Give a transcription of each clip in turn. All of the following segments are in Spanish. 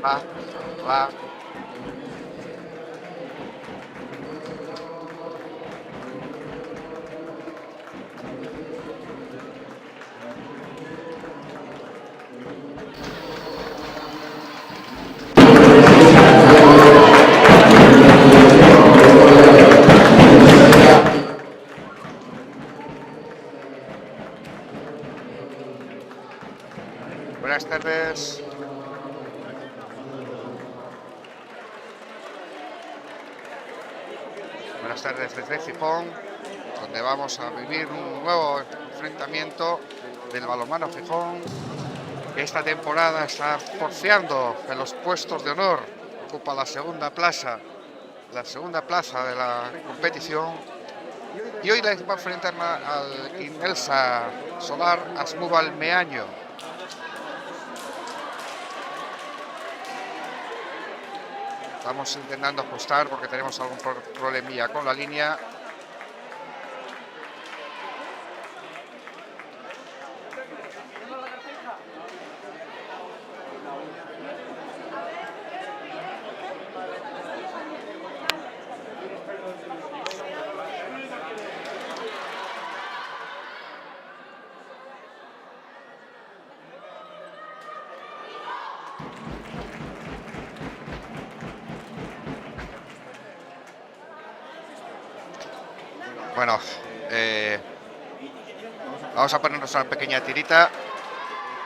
Va, va. Buenas tardes. Buenas tardes desde Gijón, donde vamos a vivir un nuevo enfrentamiento del balonmano Gijón, que esta temporada está porfiando en los puestos de honor. Ocupa la segunda plaza de la competición, y hoy les va a enfrentar al Inelsa Solar Asmúbal Meaño. Estamos intentando ajustar porque tenemos algún problemilla con la línea. Bueno, vamos a ponernos una pequeña tirita,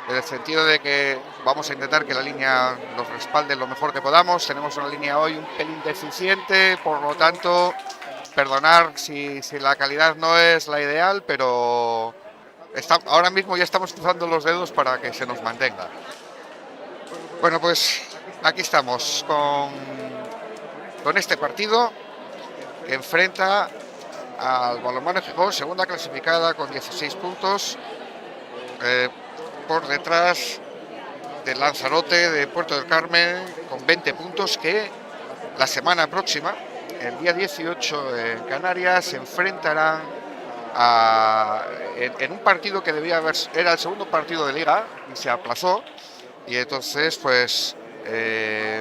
en el sentido de que vamos a intentar que la línea nos respalde lo mejor que podamos. Tenemos una línea hoy un pelín deficiente, por lo tanto, perdonar si la calidad no es la ideal, pero ahora mismo ya estamos cruzando los dedos para que se nos mantenga. Bueno, pues aquí estamos con este partido que enfrenta al balonmano Gijón, segunda clasificada con 16 puntos, por detrás del Lanzarote de Puerto del Carmen con 20 puntos, que la semana próxima, el día 18 en Canarias, se enfrentarán en un partido que era el segundo partido de liga y se aplazó, y entonces pues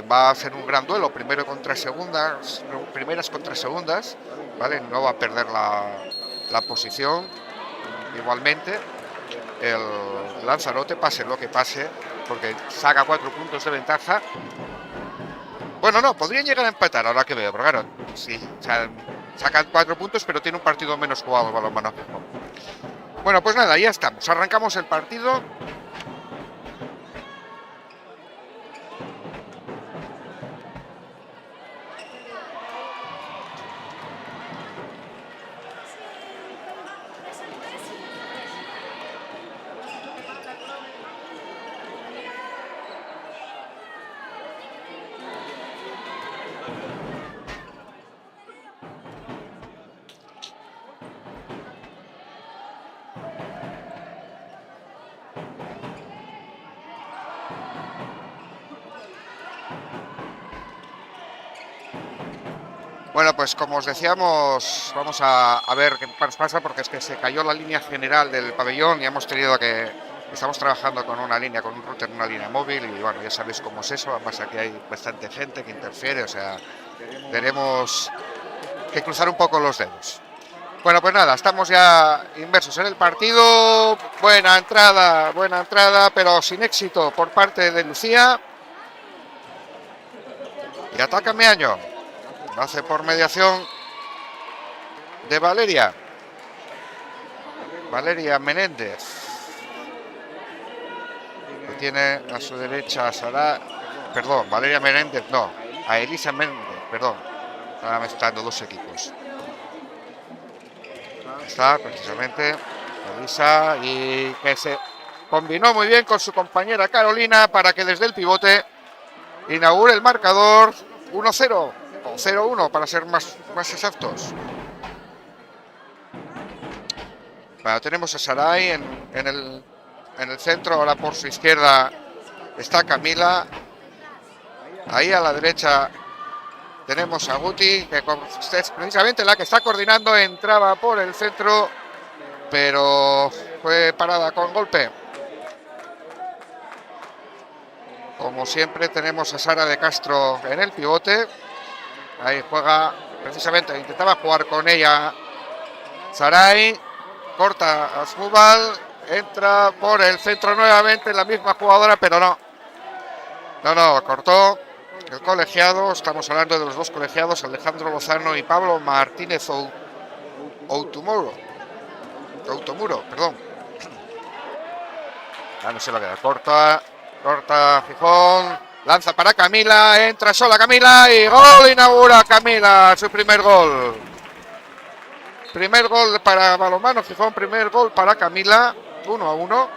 va a ser un gran duelo, primeras contra segundas, ¿vale? No va a perder la posición. Igualmente el Lanzarote, pase lo que pase, porque saca 4 puntos de ventaja. Bueno, no, podrían llegar a empatar, ahora que veo, pero claro, sí, sacan 4 puntos, pero tiene un partido menos jugado el balonmano. Bueno, pues nada, ya estamos, arrancamos el partido. Bueno, pues como os decíamos, vamos a ver qué nos pasa, porque es que se cayó la línea general del pabellón y estamos trabajando con una línea, con un router, una línea móvil, y bueno, ya sabéis cómo es eso. Además aquí hay bastante gente que interfiere, o sea, tenemos que cruzar un poco los dedos. Bueno, pues nada, estamos ya inmersos en el partido. Buena entrada, pero sin éxito por parte de Lucía. Y ataca Meaño. Lo hace por mediación de Valeria Menéndez, que tiene a su derecha Valeria Menéndez, no, a Elisa Méndez, perdón. Ahora me están dando dos equipos. Está precisamente Elisa, y que se combinó muy bien con su compañera Carolina para que desde el pivote inaugure el marcador 1-0 o 0-1 para ser más exactos. Bueno, tenemos a Saray en el centro. Ahora por su izquierda está Camila. Ahí a la derecha tenemos a Guti, que es precisamente la que está coordinando. Entraba por el centro, pero fue parada con golpe. Como siempre tenemos a Sara de Castro en el pivote. Ahí juega, precisamente, intentaba jugar con ella Sarai. Corta a Smubal. Entra por el centro nuevamente la misma jugadora, pero no. No, cortó el colegiado. Estamos hablando de los dos colegiados, Alejandro Lozano y Pablo Martínez Outomuro, perdón. Ya no se lo queda. Corta Gijón. Lanza para Camila. Entra sola Camila y gol. Inaugura Camila su primer gol. Primer gol para Balonmano Gijón. Primer gol para Camila. 1-1.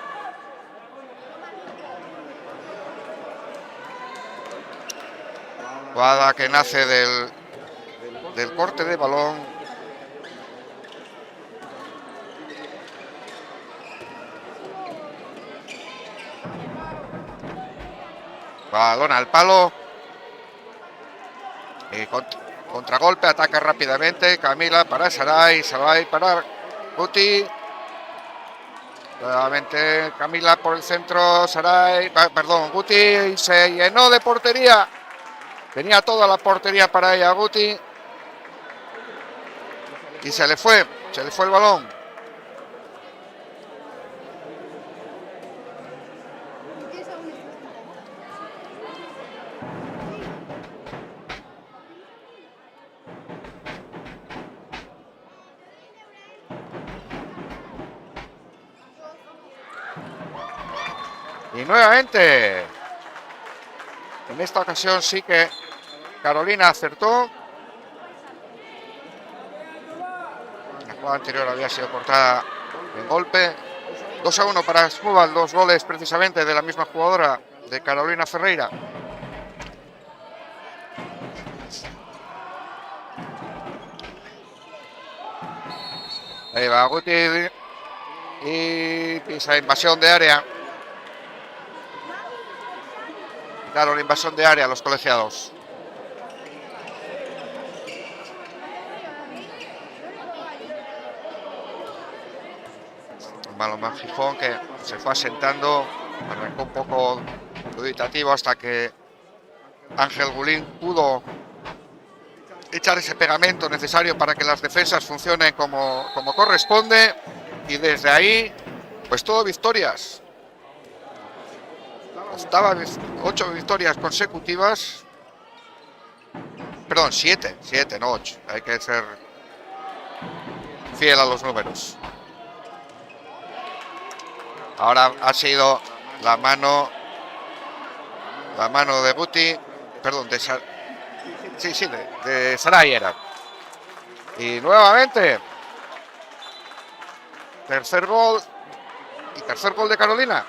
Jugada que nace del corte de balón. Balón al palo. Contragolpe, ataca rápidamente. Camila para Sarai. Sarai para Guti. Nuevamente Camila por el centro. Sarai, perdón, Guti se llenó de portería. Tenía toda la portería para ella, Guti. Y se le fue el balón. Y nuevamente, en esta ocasión sí que Carolina acertó. La jugada anterior había sido cortada en golpe. 2-1 para Smubal, 2 goles precisamente de la misma jugadora, de Carolina Ferreira. Ahí va Guti y pisa invasión de área. Claro, la invasión de área a los colegiados. Balonmano Gijón que se fue asentando, arrancó un poco duditativo hasta que Ángel Gulín pudo echar ese pegamento necesario para que las defensas funcionen como corresponde, y desde ahí pues todo victorias. Estaba 8 victorias consecutivas, perdón, 7, no 8, hay que ser fiel a los números. Ahora ha sido la mano de Guti, perdón, de Sarai era. Y nuevamente tercer gol de Carolina.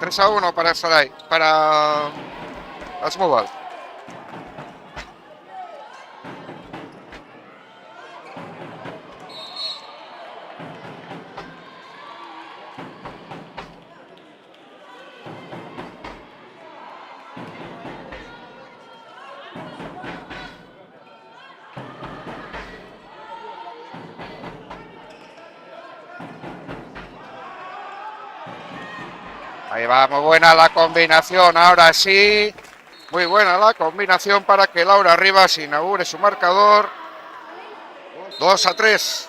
3-1 para Sarai, para Smubal. Ahí va, muy buena la combinación, ahora sí. Muy buena la combinación para que Laura Rivas inaugure su marcador. 2-3.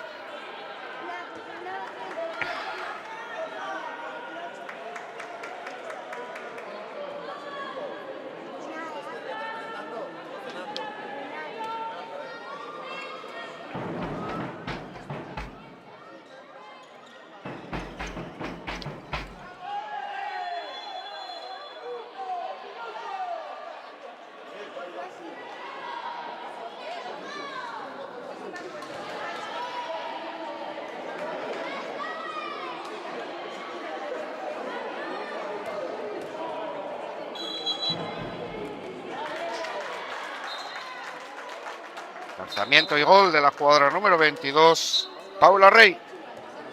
Lanzamiento y gol de la jugadora número 22, Paula Rey,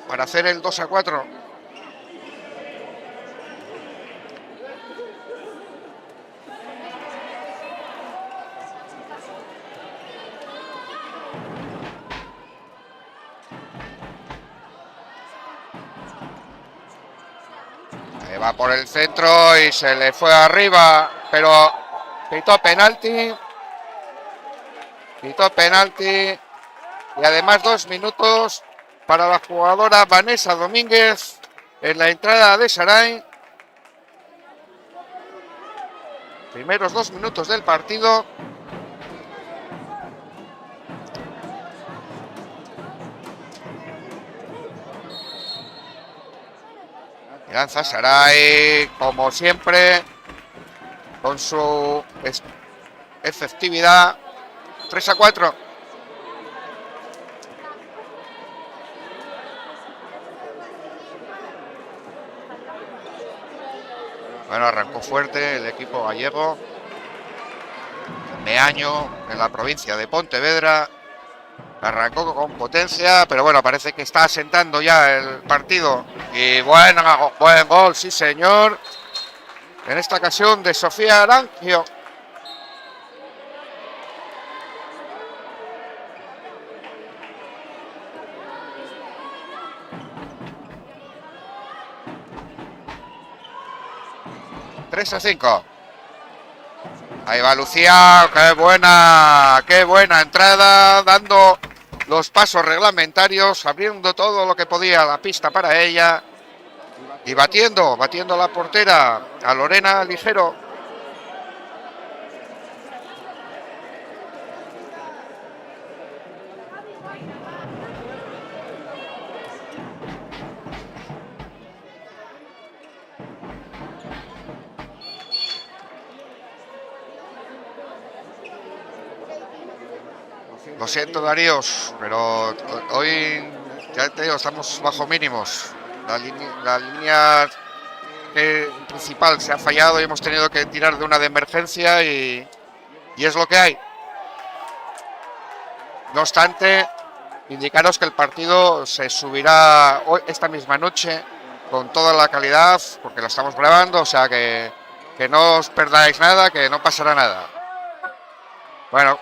para hacer el 2-4. que va por el centro y se le fue arriba, pero pitó penalti. Pitó penalti. Y además 2 minutos para la jugadora Vanessa Domínguez en la entrada de Saray. Primeros 2 minutos del partido. Y lanza Saray, como siempre, con su efectividad. 3-4. Bueno, arrancó fuerte el equipo gallego. Meaño, en la provincia de Pontevedra. Arrancó con potencia, pero bueno, parece que está asentando ya el partido. Y buen gol, sí señor. En esta ocasión de Sofía Arangio. Tres a 5. Ahí va Lucía, qué buena entrada, dando los pasos reglamentarios, abriendo todo lo que podía la pista para ella y batiendo a la portera, a Lorena Ligero. Lo siento, Daríos, pero hoy ya te digo, estamos bajo mínimos. La línea principal se ha fallado y hemos tenido que tirar de una de emergencia y es lo que hay. No obstante, indicaros que el partido se subirá hoy, esta misma noche, con toda la calidad, porque lo estamos grabando, o sea que no os perdáis nada, que no pasará nada. Bueno.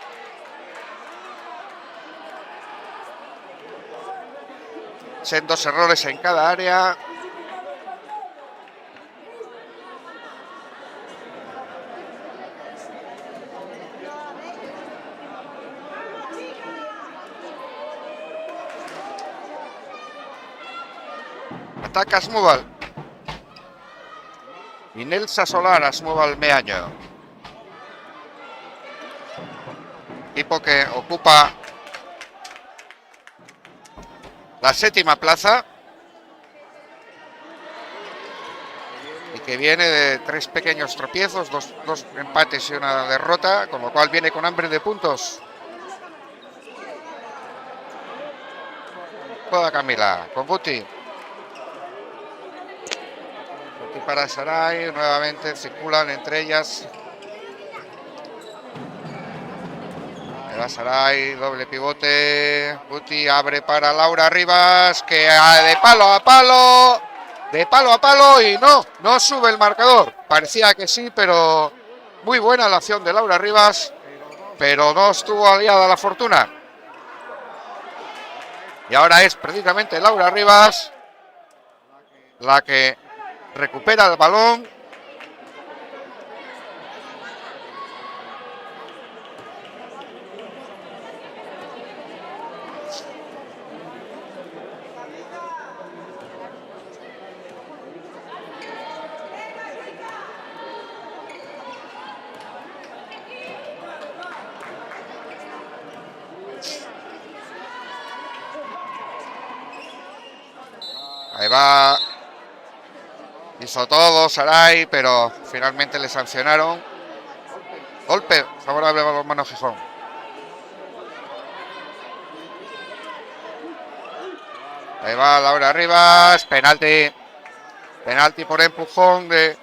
Sendos errores en cada área. Ataca Asmúbal. Y Nelsa Solar, Asmúbal Meaño. Equipo que ocupa la 7ª plaza y que viene de 3 pequeños tropiezos, dos empates y una derrota, con lo cual viene con hambre de puntos. Toda Camila, con Buti. Buti para Saray, nuevamente circulan entre ellas. Va Saray, doble pivote. Buti abre para Laura Rivas, que de palo a palo y no sube el marcador. Parecía que sí, pero muy buena la acción de Laura Rivas, pero no estuvo aliada a la fortuna. Y ahora es precisamente Laura Rivas la que recupera el balón. Ahí va. Hizo todo Saray, pero finalmente le sancionaron. Golpe favorable a Balonmano Gijón. Ahí va Laura Rivas. Penalti. Penalti por empujón de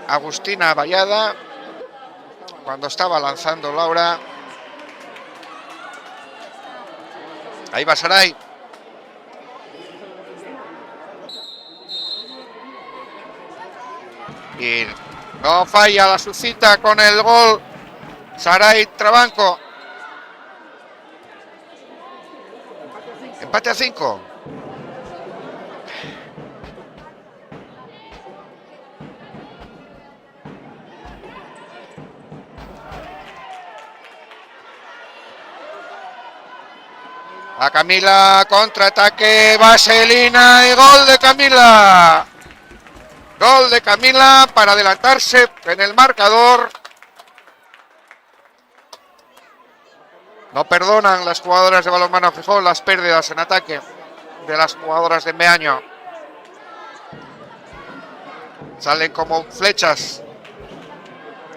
Agustina Vallada. Cuando estaba lanzando Laura. Ahí va Saray. Y no falla la Sucita con el gol. Saray Trabanco. Empate a 5. A Camila, contraataque, vaselina y gol de Camila. Gol de Camila para adelantarse en el marcador. No perdonan las jugadoras de Balonmano Gijón las pérdidas en ataque de las jugadoras de Meaño. Salen como flechas.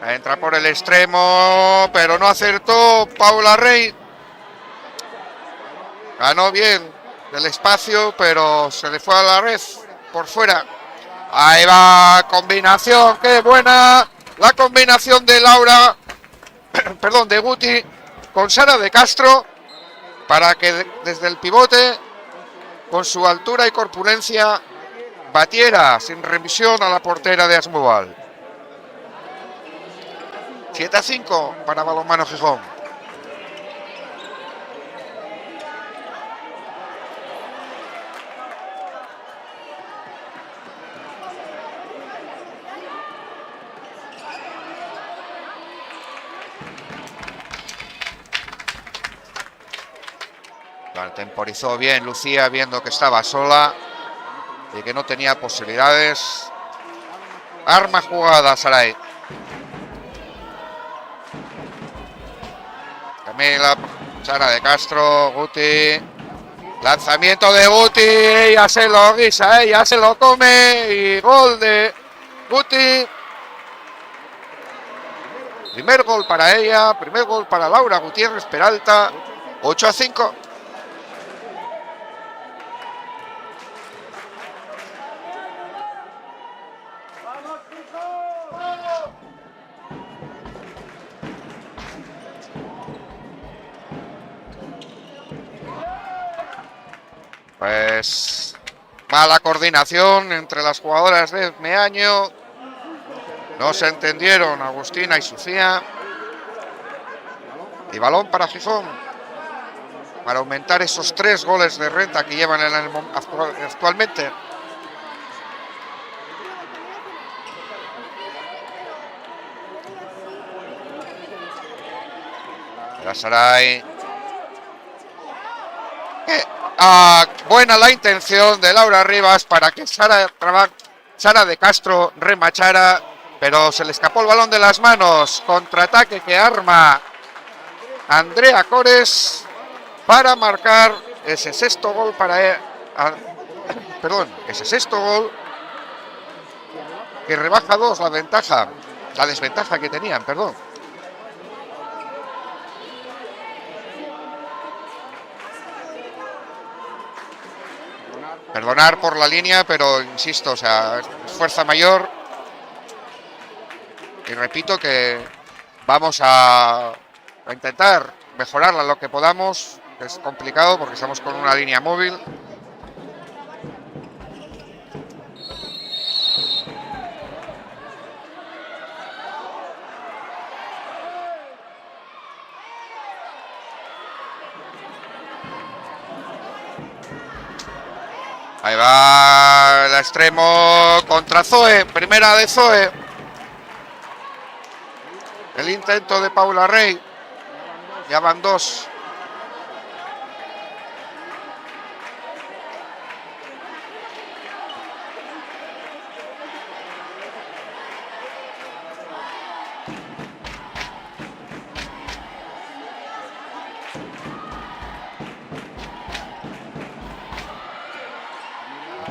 Entra por el extremo, pero no acertó Paula Rey. Ganó bien del espacio, pero se le fue a la red por fuera. Ahí va, combinación, qué buena. La combinación de Laura, perdón, de Guti con Sara de Castro, para que desde el pivote, con su altura y corpulencia, batiera sin remisión a la portera de Asmobal. 7-5 para Balonmano Gijón. Temporizó bien Lucía, viendo que estaba sola y que no tenía posibilidades. Arma jugada Saray. Camila, Sara de Castro, Guti. Lanzamiento de Guti, ella se lo guisa, ella se lo come y gol de Guti. Primer gol para ella, primer gol para Laura Gutiérrez Peralta. 8-5. Pues mala coordinación entre las jugadoras de Meaño. No se entendieron Agustina y Sofía. Y balón para Gijón, para aumentar esos 3 goles de renta que llevan actualmente. La Saray. Buena la intención de Laura Rivas para que Sara de Castro remachara, pero se le escapó el balón de las manos. Contraataque que arma Andrea Cores para marcar ese sexto gol ese sexto gol que rebaja 2 la desventaja que tenían, perdón. Perdonar por la línea, pero insisto, o sea, es fuerza mayor. Y repito que vamos a intentar mejorarla lo que podamos. Es complicado porque estamos con una línea móvil. Ahí va el extremo contra Zoe, primera de Zoe. El intento de Paula Rey. Ya van 2.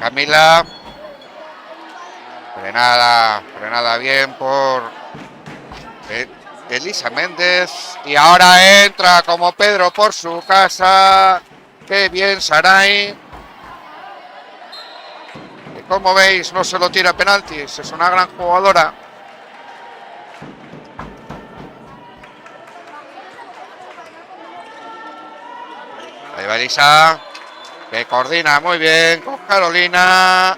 Camila. Frenada bien por Elisa Méndez. Y ahora entra como Pedro por su casa. Qué bien Saray. Y como veis, no se lo tira penaltis. Es una gran jugadora. Ahí va Elisa, que coordina muy bien con Carolina.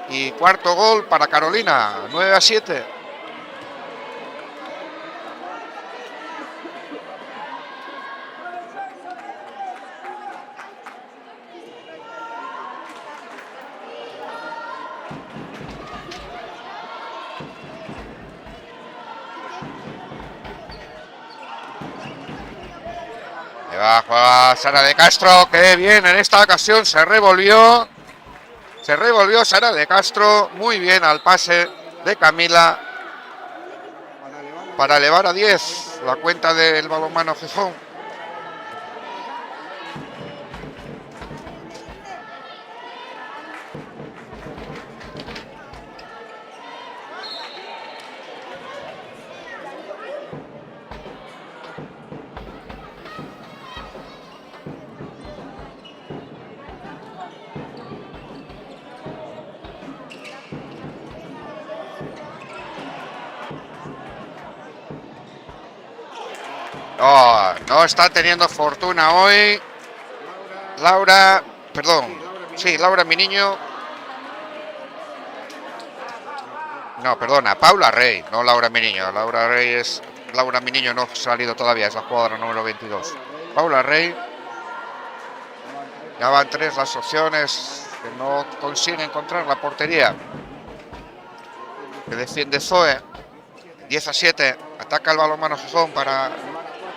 Y cuarto gol para Carolina, 9-7. Juega Sara de Castro, qué bien en esta ocasión, se revolvió Sara de Castro, muy bien al pase de Camila para elevar a 10 la cuenta del balonmano Gijón. Oh, no está teniendo fortuna hoy Laura, perdón, sí, Laura mi niño. No, perdona, Paula Rey, no Laura mi niño. Laura mi niño no ha salido todavía, es la jugadora número 22. Paula Rey. Ya van 3 las opciones que no consigue encontrar la portería. Que defiende Zoe. 10-7. Ataca el balonmano Gijón para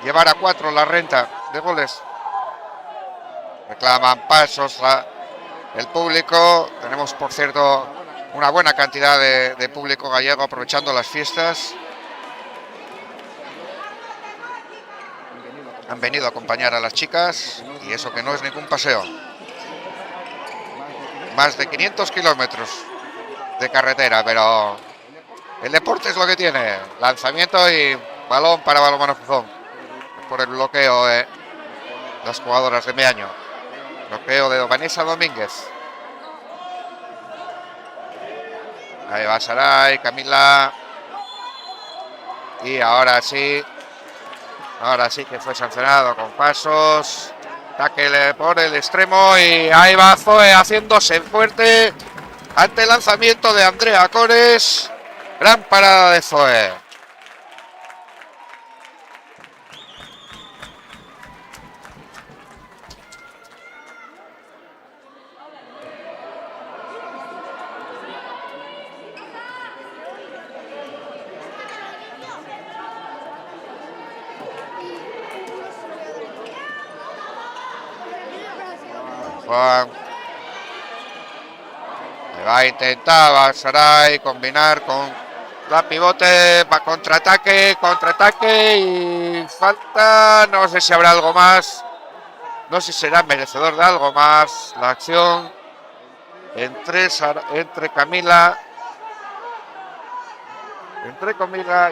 llevar a 4 la renta de goles. Reclaman pasos el público. Tenemos, por cierto, una buena cantidad de público gallego aprovechando las fiestas. Han venido a acompañar a las chicas y eso que no es ningún paseo. Más de 500 kilómetros de carretera, pero el deporte es lo que tiene. Lanzamiento y balón para balonmano Gijón. Por el bloqueo de las jugadoras de Meaño. Bloqueo de Vanessa Domínguez. Ahí va Saray, Camila. Y ahora sí que fue sancionado con pasos. Tackle por el extremo y ahí va Zoe haciéndose fuerte ante el lanzamiento de Andrea Cores. Gran parada de Zoe. Juan. Va a intentar Saray combinar con la pivote, va contraataque y falta. No sé si habrá algo más. No sé si será merecedor de algo más la acción entre Camila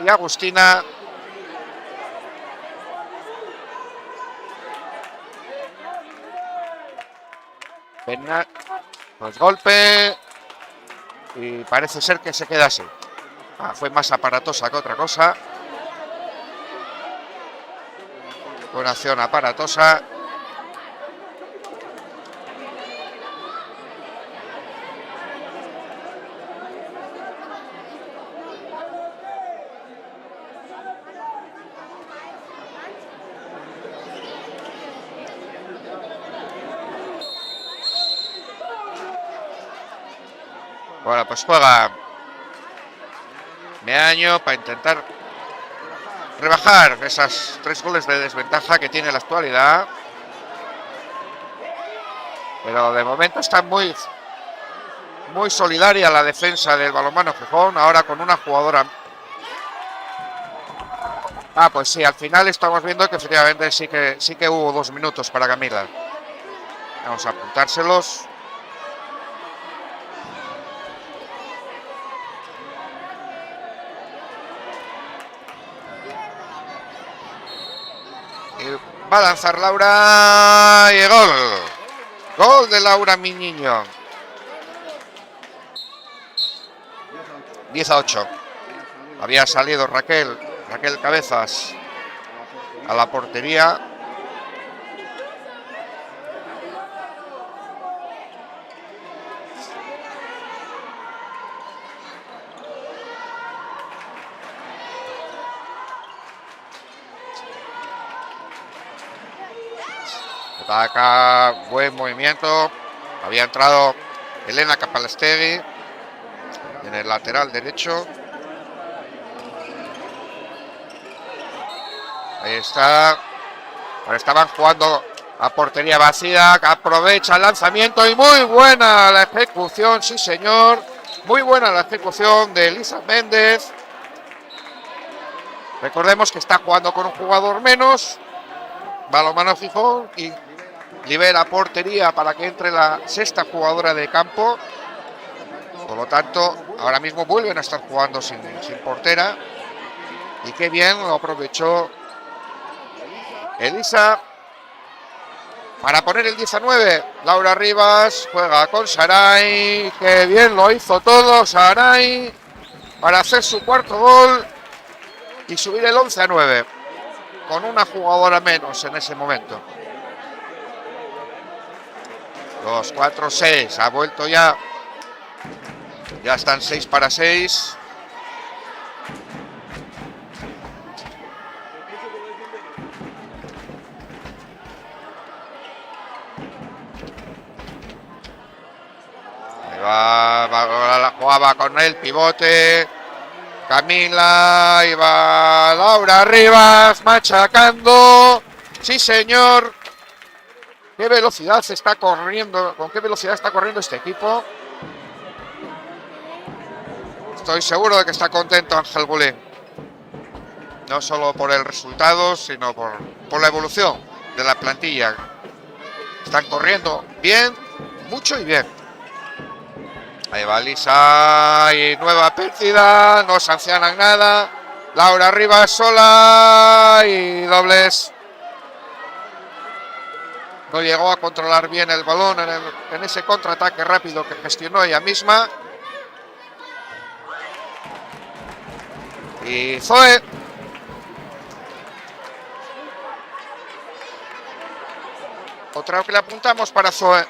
y Agustina. Pues golpe y parece ser que se queda así. Fue más aparatosa que otra cosa. Fue una acción aparatosa. Bueno, pues juega Meaño para intentar rebajar esas 3 goles de desventaja que tiene la actualidad. Pero de momento está muy solidaria la defensa del balonmano Gijón, ahora con una jugadora. Pues sí, al final estamos viendo que efectivamente sí que hubo 2 minutos para Camila. Vamos a apuntárselos. Va a lanzar Laura y gol. Gol de Laura mi niño. 10-8. Había salido Raquel Cabezas a la portería. Ataca, buen movimiento. Había entrado Elena Capalastegui en el lateral derecho. Ahí está. Pero estaban jugando a portería vacía, que aprovecha el lanzamiento y muy buena la ejecución, sí señor. Muy buena la ejecución de Elisa Méndez. Recordemos que está jugando con un jugador menos. Balonmano Gijón y libera portería para que entre la sexta jugadora de campo. Por lo tanto, ahora mismo vuelven a estar jugando sin portera. Y qué bien lo aprovechó Elisa para poner el 19. Laura Rivas juega con Saray. Qué bien lo hizo todo Saray para hacer su cuarto gol y subir el 11-9. Con una jugadora menos en ese momento. 2, 4, 6. Ha vuelto ya. Ya están 6-6. La jugaba con el pivote. Camila, iba Laura Rivas machacando. Sí, señor. Qué velocidad se está corriendo. Con qué velocidad está corriendo este equipo. Estoy seguro de que está contento Ángel Gulín. No solo por el resultado, sino por la evolución de la plantilla. Están corriendo bien, mucho y bien. Ahí va Lisa y nueva pérdida, no sancionan nada. Laura Rivas sola y dobles. No llegó a controlar bien el balón en ese contraataque rápido que gestionó ella misma. Y Zoe. Otra que le apuntamos para Zoe.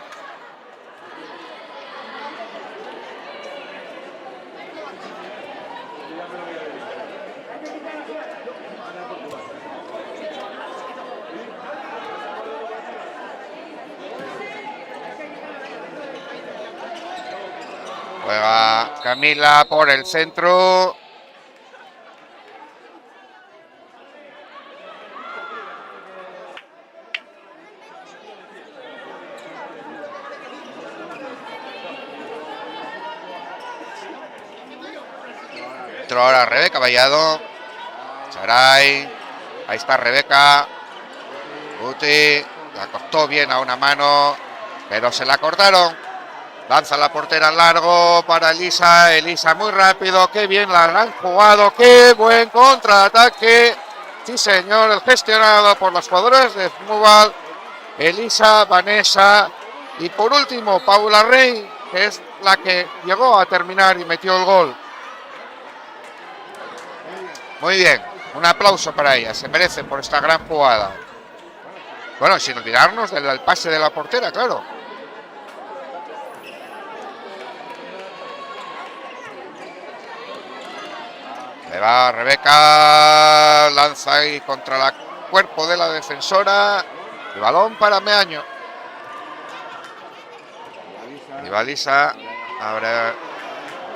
Juega Camila por el centro. Entró ahora Rebeca Vallado. Saray. Ahí está Rebeca. Guti. La costó bien a una mano, pero se la cortaron. Lanza la portera largo para Elisa. Elisa muy rápido. Qué bien la han jugado. Qué buen contraataque. Sí, señor. El gestionado por los jugadores de Zmúbal. Elisa, Vanessa. Y por último, Paula Rey, que es la que llegó a terminar y metió el gol. Muy bien. Un aplauso para ella. Se merece por esta gran jugada. Bueno, sin olvidarnos del pase de la portera, claro. Ahí va Rebeca, lanza ahí contra el cuerpo de la defensora. El balón para Meaño. Y Balisa, ahora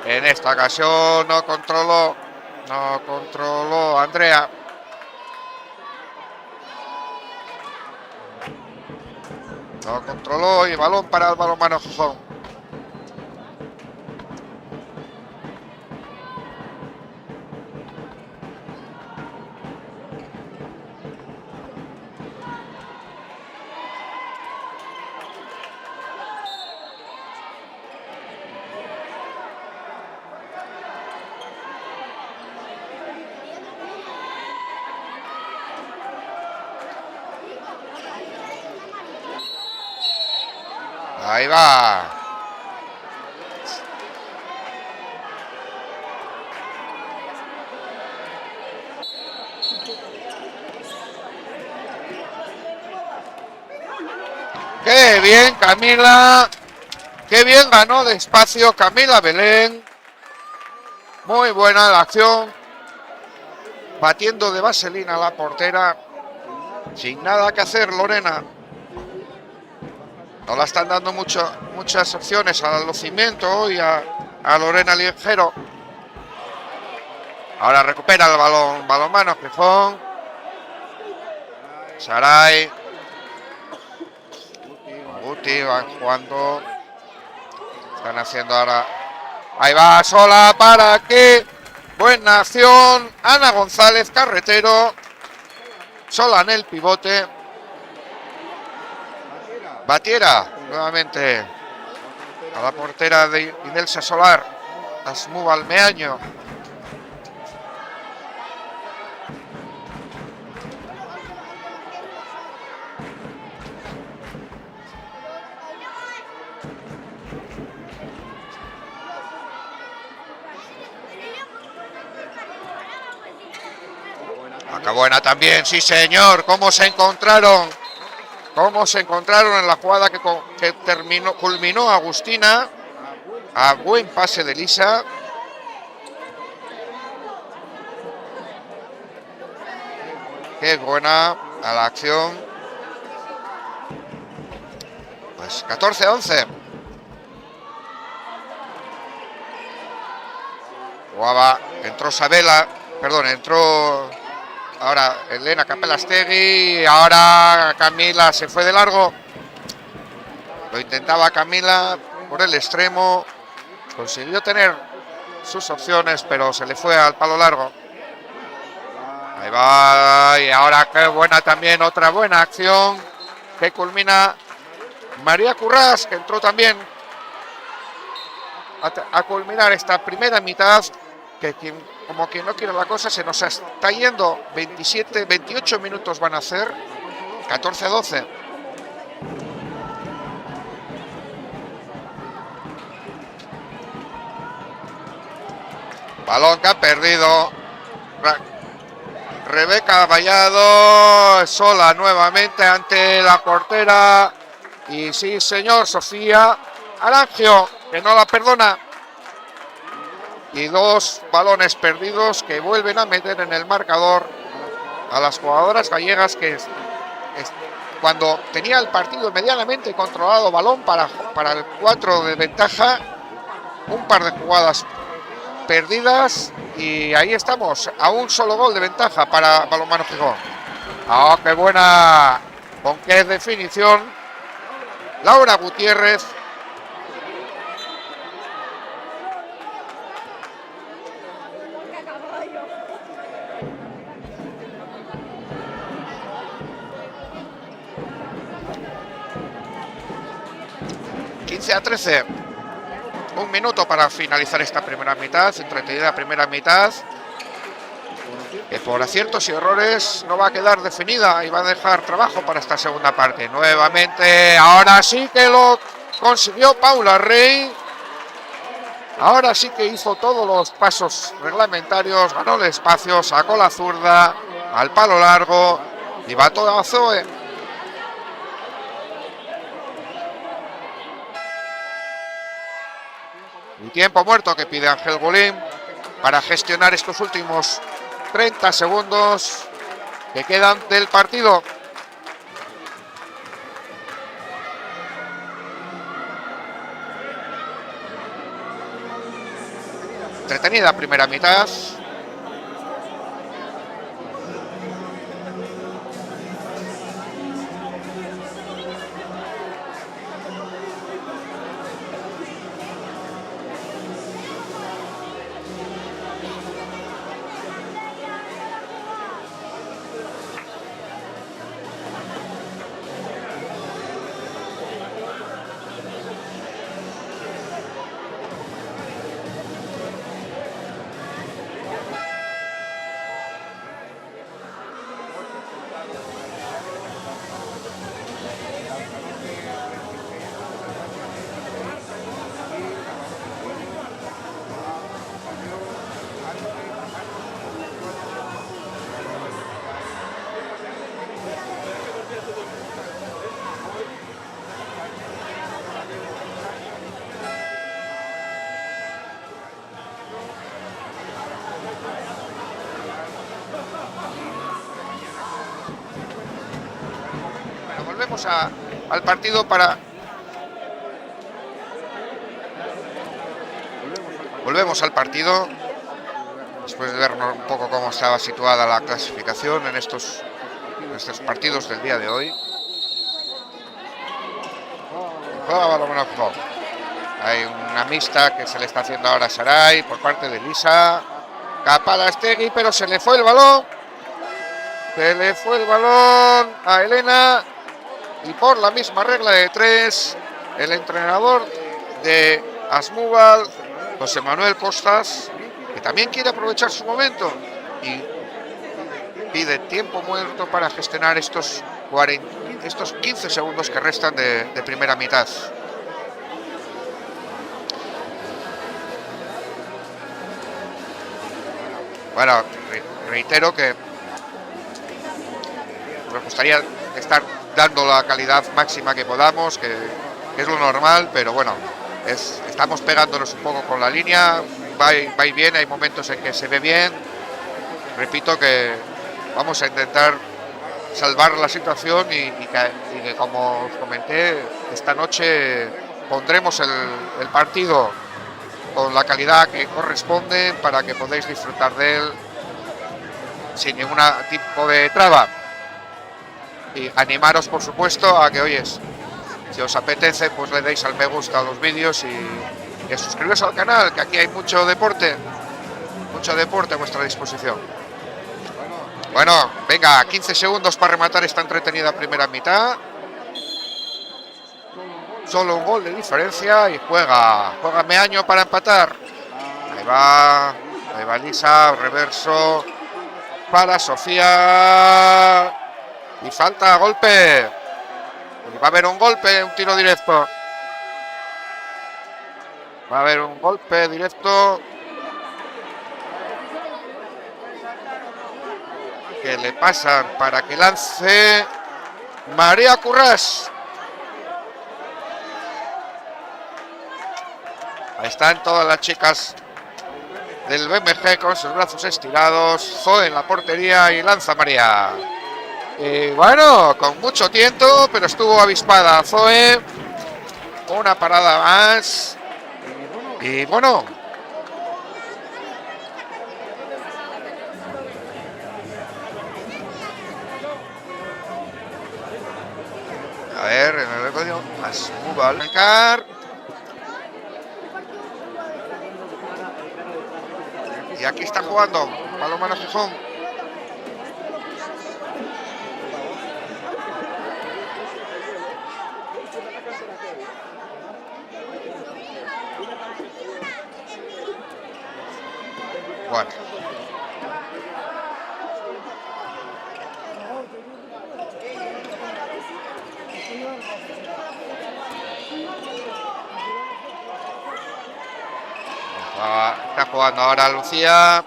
en esta ocasión no controló Andrea. No controló y balón para el balonmano Gijón. Ahí va. Qué bien, Camila. Qué bien ganó de espacio Camila Belén. Muy buena la acción. Batiendo de vaselina la portera. Sin nada que hacer, Lorena. No la están dando muchas opciones al lucimiento y a Lorena Ligero. Ahora recupera el balón, balonmano Gijón. Saray. Guti van jugando. Están haciendo ahora. Ahí va Sola para que. Buena acción. Ana González, Carretero. Sola en el pivote. Batiera nuevamente a la portera de Idelsa Solar. Asmú Balmeaño. Acá buena también, sí señor. Cómo se encontraron en la jugada que culminó Agustina. A buen pase de Lisa. Qué buena a la acción. Pues 14-11. Jugaba, entró Sabela, perdón, entró ahora Elena Capelastegui. Ahora Camila se fue de largo. Lo intentaba Camila por el extremo. Consiguió tener sus opciones, pero se le fue al palo largo. Ahí va, y ahora qué buena también, otra buena acción que culmina María Currás, que entró también a culminar esta primera mitad, que como quien no quiere la cosa, se nos está yendo. 28 minutos van a hacer, 14-12. Balón que ha perdido Rebeca Vallado, sola nuevamente ante la portera. Y sí, señor, Sofía Arangio, que no la perdona. Y dos balones perdidos que vuelven a meter en el marcador a las jugadoras gallegas, que cuando tenía el partido medianamente controlado, balón para el 4 de ventaja, un par de jugadas perdidas y ahí estamos, a un solo gol de ventaja para Balonmano Gijón. ¡Oh, qué buena! Con qué definición Laura Gutiérrez. (15-13). Un minuto para finalizar esta primera mitad, entretenida primera mitad, que por aciertos y errores no va a quedar definida y va a dejar trabajo para esta segunda parte. Nuevamente, ahora sí que lo consiguió Paula Rey. Ahora sí que hizo todos los pasos reglamentarios, ganó el espacio, sacó la zurda al palo largo y va todo a Zoe. Y tiempo muerto que pide Ángel Golín para gestionar estos últimos 30 segundos que quedan del partido. Entretenida primera mitad. Volvemos al partido Volvemos al partido después de ver un poco cómo estaba situada la clasificación en estos partidos del día de hoy. Juega balón. Hay una mixta que se le está haciendo ahora a Saray por parte de Elisa. Capalastegui, pero se le fue el balón. Se le fue el balón a Elena. Y por la misma regla de 3, el entrenador de Asmúbal, José Manuel Costas, que también quiere aprovechar su momento y pide tiempo muerto para gestionar estos 15 segundos que restan de primera mitad. Bueno, reitero que nos gustaría estar dando la calidad máxima que podamos, que es lo normal, pero bueno, estamos pegándonos un poco con la línea, va y bien, hay momentos en que se ve bien. Repito que vamos a intentar salvar la situación y que, como os comenté, esta noche pondremos el partido con la calidad que corresponde para que podáis disfrutar de él sin ningún tipo de traba. Y animaros, por supuesto, a que, oyes, si os apetece, pues le deis al me gusta a los vídeos y a suscribiros al canal, que aquí hay mucho deporte a vuestra disposición. Bueno, venga, 15 segundos para rematar esta entretenida primera mitad. Solo un gol de diferencia y juega Meaño para empatar. Ahí va Elisa, reverso para Sofía. Y falta golpe. Va a haber un golpe, un tiro directo. Va a haber un golpe directo. Que le pasan para que lance María Currás. Ahí están todas las chicas del BMG con sus brazos estirados. Zoe en la portería y lanza María. Y bueno, con mucho tiento, pero estuvo avispada Zoe. Una parada más. Y bueno. A ver, en el recorrido, Asmúbal. Y aquí está jugando Balonmano Gijón. Bueno. Está jugando ahora Lucía.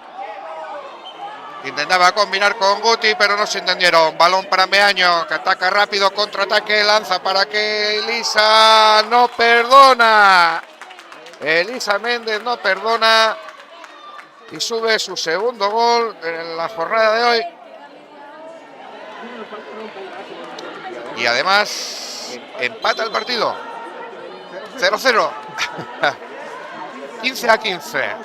Intentaba combinar con Guti, pero no se entendieron. Balón para Meaño, que ataca rápido, contraataque, lanza para que Elisa no perdona. Elisa Méndez no perdona. Y sube su segundo gol en la jornada de hoy. Y además empata el partido. 0-0. 15-15.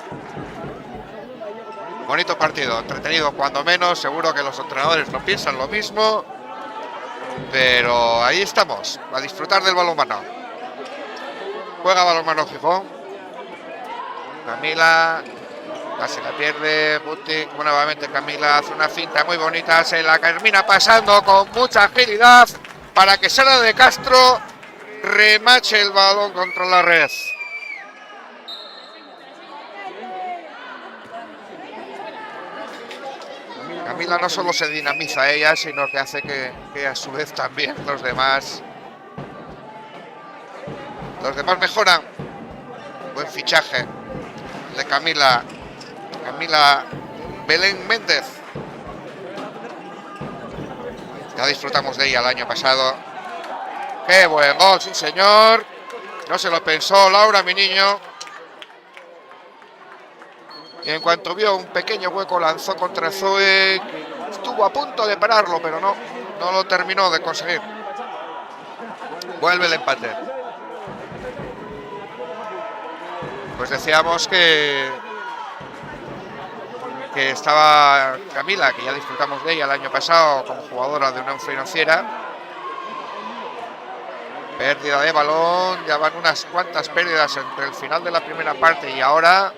Bonito partido, entretenido cuando menos. Seguro que los entrenadores no piensan lo mismo. Pero ahí estamos, a disfrutar del balonmano. Juega Balonmano Gijón. Camila. Casi la pierde Butik. Nuevamente Camila hace una finta muy bonita. Se la termina pasando con mucha agilidad para que Sara de Castro remache el balón contra la red. Camila no solo se dinamiza ella, sino que hace que a su vez también los demás mejoran. Buen fichaje de Camila Belén Méndez. Ya disfrutamos de ella el año pasado. ¡Qué buen gol, sí señor! No se lo pensó Laura, mi niño. Y en cuanto vio un pequeño hueco, lanzó contra Zoe. Estuvo a punto de pararlo, pero no lo terminó de conseguir. Vuelve el empate. Pues decíamos que que estaba Camila, que ya disfrutamos de ella el año pasado como jugadora de Unión Financiera. Pérdida de balón, ya van unas cuantas pérdidas entre el final de la primera parte y ahora.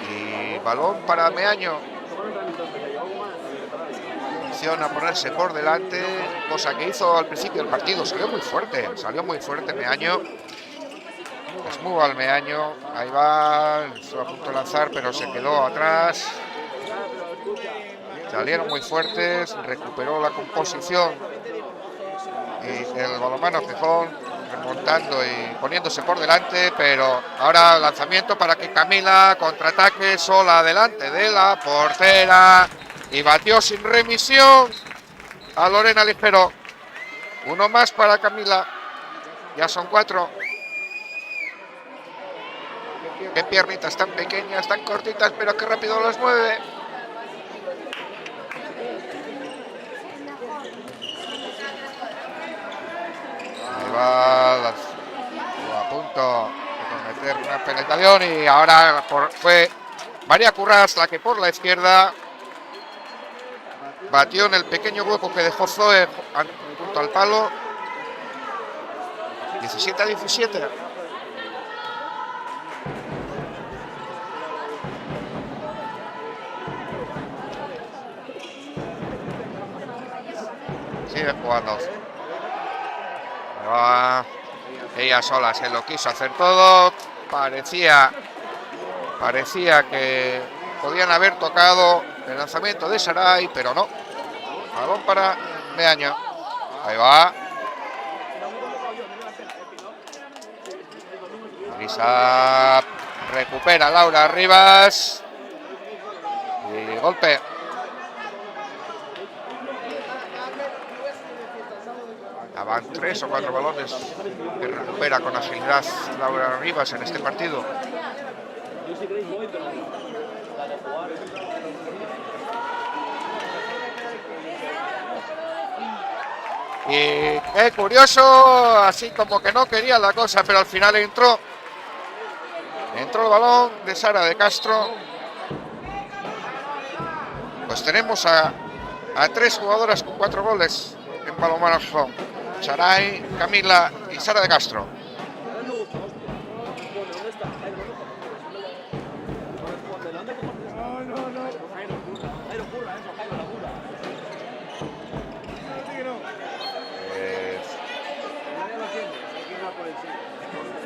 Y balón para Meaño. A ponerse por delante, cosa que hizo al principio del partido. Salió muy fuerte Meaño. Es muy al Meaño. Ahí va, estuvo a punto de lanzar, pero se quedó atrás. Salieron muy fuertes, recuperó la composición y el balonmano Gijón remontando y poniéndose por delante, pero ahora lanzamiento para que Camila contraataque sola delante de la portera y batió sin remisión a Lorena Ligero. Uno más para Camila, ya son 4. Qué piernitas tan pequeñas, tan cortitas, pero qué rápido los mueve. Ahí va, a punto de cometer una penetración y ahora fue María Currás la que por la izquierda batió en el pequeño hueco que dejó Zoe junto al palo. 17-17. Sigue jugando. Ella sola se lo quiso hacer todo. Parecía que podían haber tocado el lanzamiento de Saray, pero no. Balón para Meaño. Ahí va. Elisa recupera Laura Rivas. Y golpe. Van 3 o 4 balones que recupera con agilidad Laura Rivas en este partido. Y qué curioso, así como que no quería la cosa, pero al final entró el balón de Sara de Castro. Pues tenemos a 3 jugadoras con 4 goles en balonmano Gijón: Saray, Camila y Sara de Castro.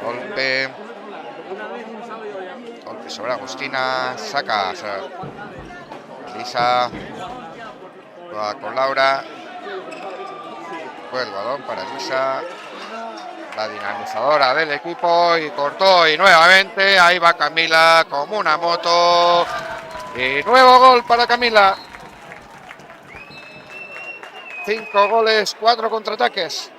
Golpe sobre Agustina, saca Elisa, va con Laura, fue el balón para Elisa, la dinamizadora del equipo, y cortó, y nuevamente ahí va Camila como una moto, y nuevo gol para Camila. 5 goles, 4 contraataques.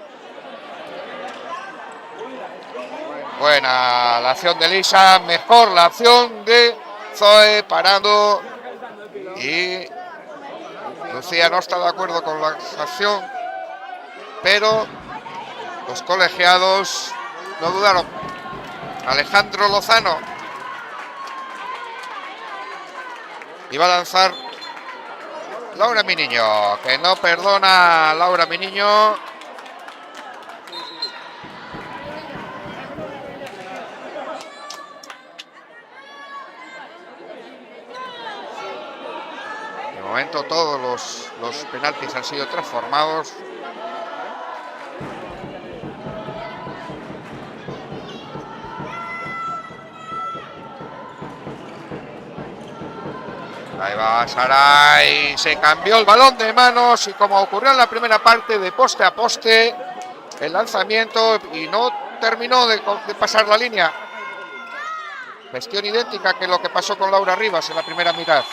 Buena la acción de Elisa, mejor la acción de Zoe parando, y Lucía no está de acuerdo con la acción, pero los colegiados no dudaron. Alejandro Lozano iba a lanzar Laura Miniño, que no perdona a Laura Miniño. De momento todos los penaltis han sido transformados. Ahí va Saray, se cambió el balón de manos y, como ocurrió en la primera parte, de poste a poste el lanzamiento, y no terminó de pasar la línea. Gestión idéntica que lo que pasó con Laura Rivas en la primera mitad.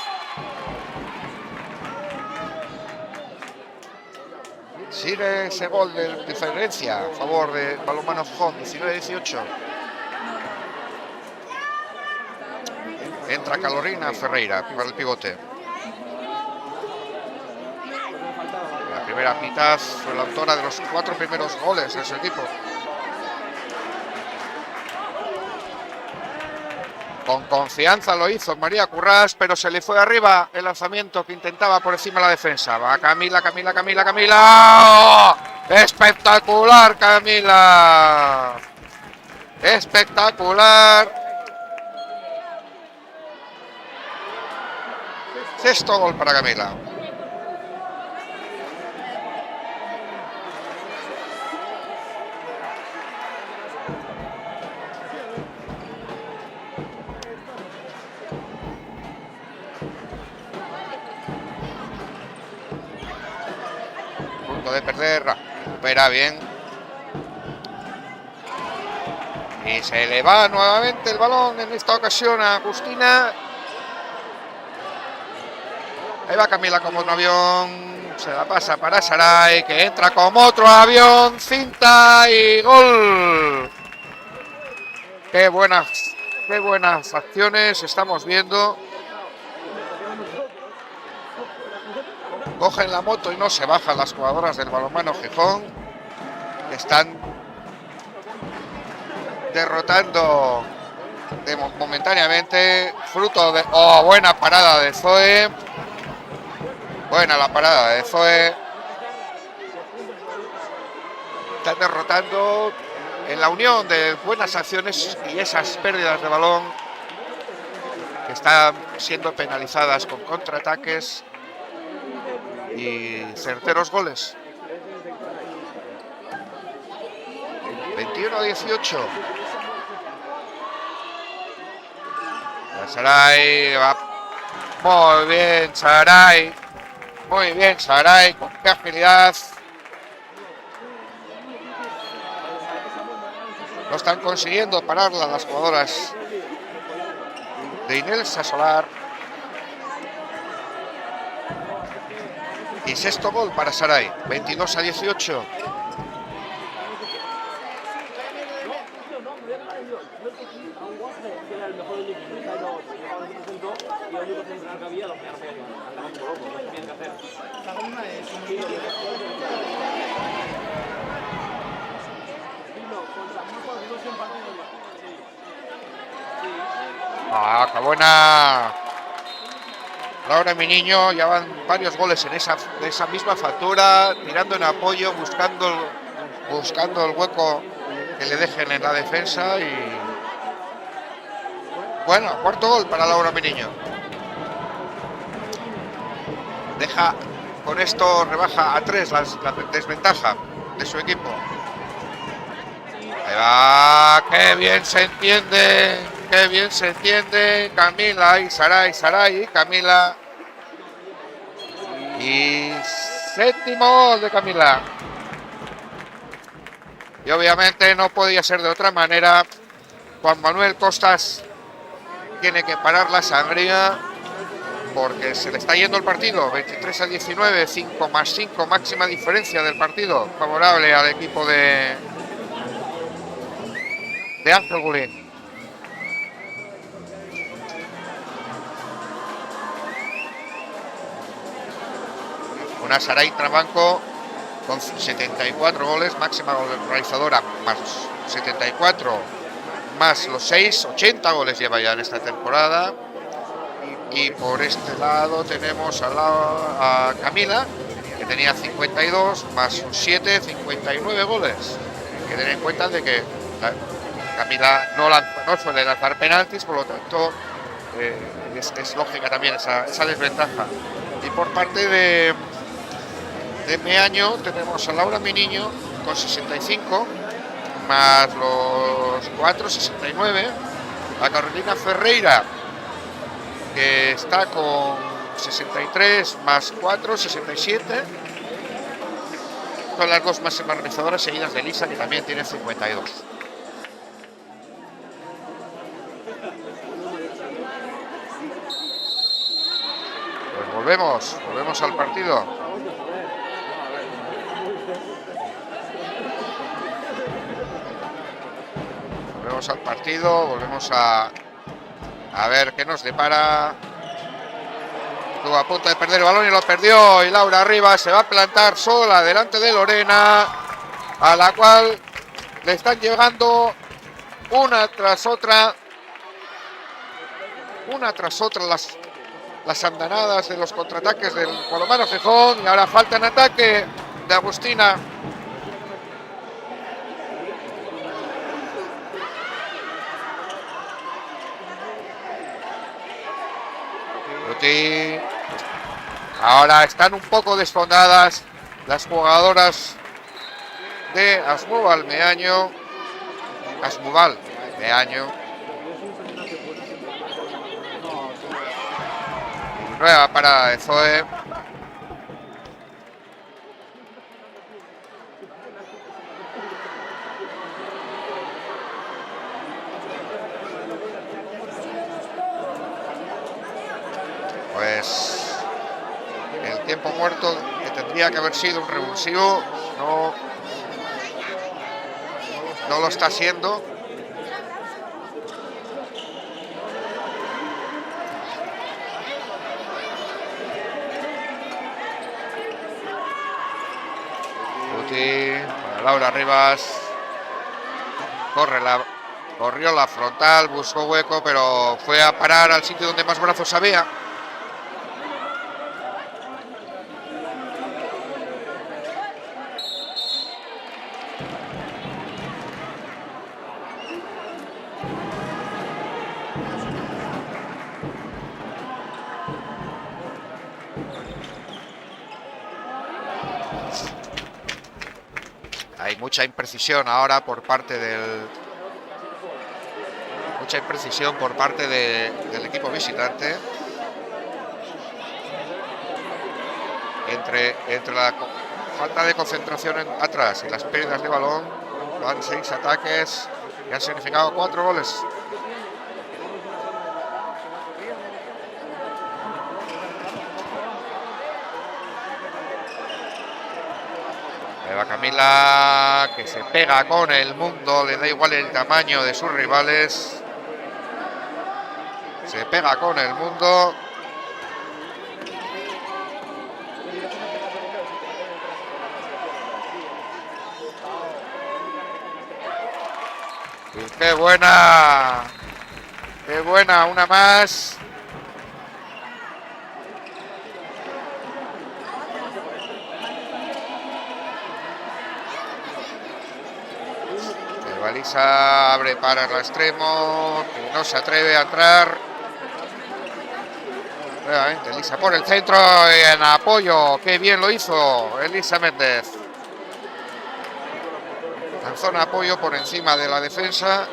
Sigue ese gol de diferencia a favor de balonmano Gijón, 19-18. Entra Carolina Ferreira para el pivote. La primera mitad fue la autora de los 4 primeros goles de su equipo. Con confianza lo hizo María Currás, pero se le fue arriba el lanzamiento que intentaba por encima de la defensa. Va Camila. ¡Oh! ¡Espectacular, Camila! ¡Espectacular! Sexto gol para Camila. Punto de perder, recupera bien. Y se le va nuevamente el balón en esta ocasión a Agustina. Ahí va Camila como un avión. Se la pasa para Saray, que entra como otro avión. Cinta y gol. Qué buenas acciones estamos viendo. Cogen la moto y no se bajan las jugadoras del balonmano Gijón, que están derrotando momentáneamente, fruto de... ¡Oh, buena parada de Zoe! Buena la parada de Zoe. Están derrotando en la unión de buenas acciones y esas pérdidas de balón que están siendo penalizadas con contraataques y certeros goles. 21-18. Saray va. Muy bien, Saray. Muy bien, Saray, con qué agilidad. No están consiguiendo pararla las jugadoras de Inelsa Solar. Y sexto gol para Saray, 22-18. ¡Ah, qué buena! Laura Miniño, ya van varios goles en de esa misma factura, tirando en apoyo, buscando el hueco que le dejen en la defensa. Y bueno, cuarto gol para Laura Miniño. Con esto rebaja a 3 la desventaja de su equipo. Ahí va, qué bien se entiende Camila y Saray y Camila. Y séptimo gol de Camila. Y obviamente no podía ser de otra manera. Juan Manuel Costas tiene que parar la sangría porque se le está yendo el partido. 23-19, 5+5, máxima diferencia del partido, favorable al equipo de Ángel Gulín. Una Saray Trabanco con 74 goles, máxima realizadora, más 74, más los 6, 80 goles lleva ya en esta temporada. Y por este lado tenemos a Camila, que tenía 52, más sus 7, 59 goles. Hay que tener en cuenta de que Camila no suele lanzar penaltis, por lo tanto es lógica también esa desventaja. Y por parte de Meaño tenemos a Laura Miniño con 65, más los 4, 69, a Carolina Ferreira, que está con 63, más 4, 67. Son las dos máximas realizadoras, seguidas de Elisa, que también tiene 52. Pues volvemos al partido. Volvemos a ver qué nos depara. Estuvo a punto de perder el balón y lo perdió, y Laura arriba se va a plantar sola delante de Lorena, a la cual le están llegando una tras otra una tras otra las andanadas de los contraataques del Balonmano Gijón. Y ahora falta en ataque de Agustina. Ahora están un poco desfondadas las jugadoras de Asmubal Meaño. Nueva parada de Zoe. Pues el tiempo muerto, que tendría que haber sido un revulsivo, no lo está siendo. Para Laura Rivas. Corrió la frontal, buscó hueco, pero fue a parar al sitio donde más brazos había. Hay mucha imprecisión ahora por parte del equipo visitante. Entre la falta de concentración atrás y las pérdidas de balón, van 6 ataques que han significado 4 goles. Va Camila, que se pega con el mundo, le da igual el tamaño de sus rivales. Se pega con el mundo. Y qué buena, una más. Baliza abre para el extremo, que no se atreve a entrar. Nuevamente Elisa por el centro y en apoyo. Qué bien lo hizo Elisa Méndez. Lanzó un apoyo por encima de la defensa.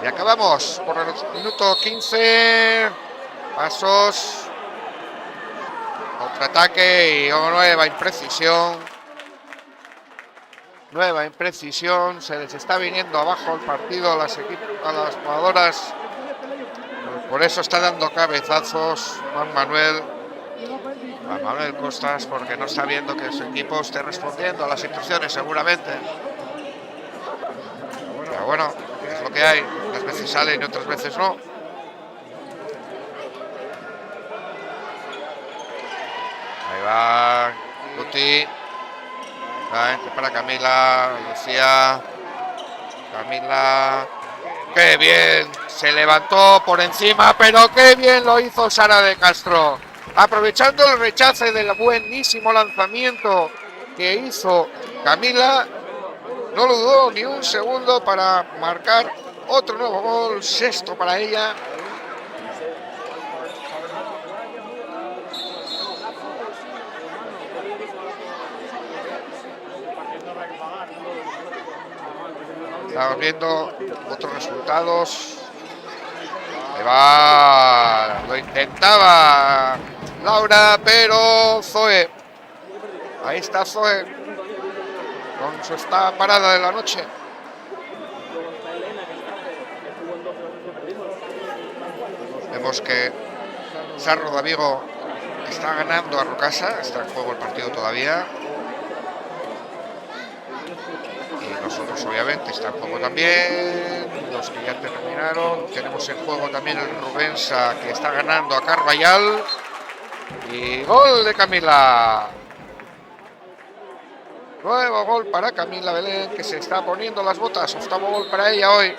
Y acabamos por el minuto 15. Pasos. Contraataque y nueva imprecisión. Se les está viniendo abajo el partido a las jugadoras. Por eso está dando cabezazos Juan Manuel Costas, porque no está viendo que su equipo esté respondiendo a las instrucciones seguramente. Pero bueno, es lo que hay. Unas veces salen y otras veces no. Ahí va Guti. Para Camila, Lucía. Camila. ¡Qué bien! Se levantó por encima, pero qué bien lo hizo Sara de Castro. Aprovechando el rechace del buenísimo lanzamiento que hizo Camila, no lo dudó ni un segundo para marcar otro nuevo gol, sexto para ella. Estamos viendo otros resultados. Ahí va, lo intentaba Laura, pero Zoe. Ahí está Zoe con su parada de la noche. Vemos que Sarro de Vigo está ganando a Rocasa. Está en juego el partido todavía. Los otros obviamente están en juego también. Los que ya terminaron. Tenemos en juego también el Rubensa, que está ganando a Carballal. Y gol de Camila. Nuevo gol para Camila Belén, que se está poniendo las botas. Octavo gol para ella hoy.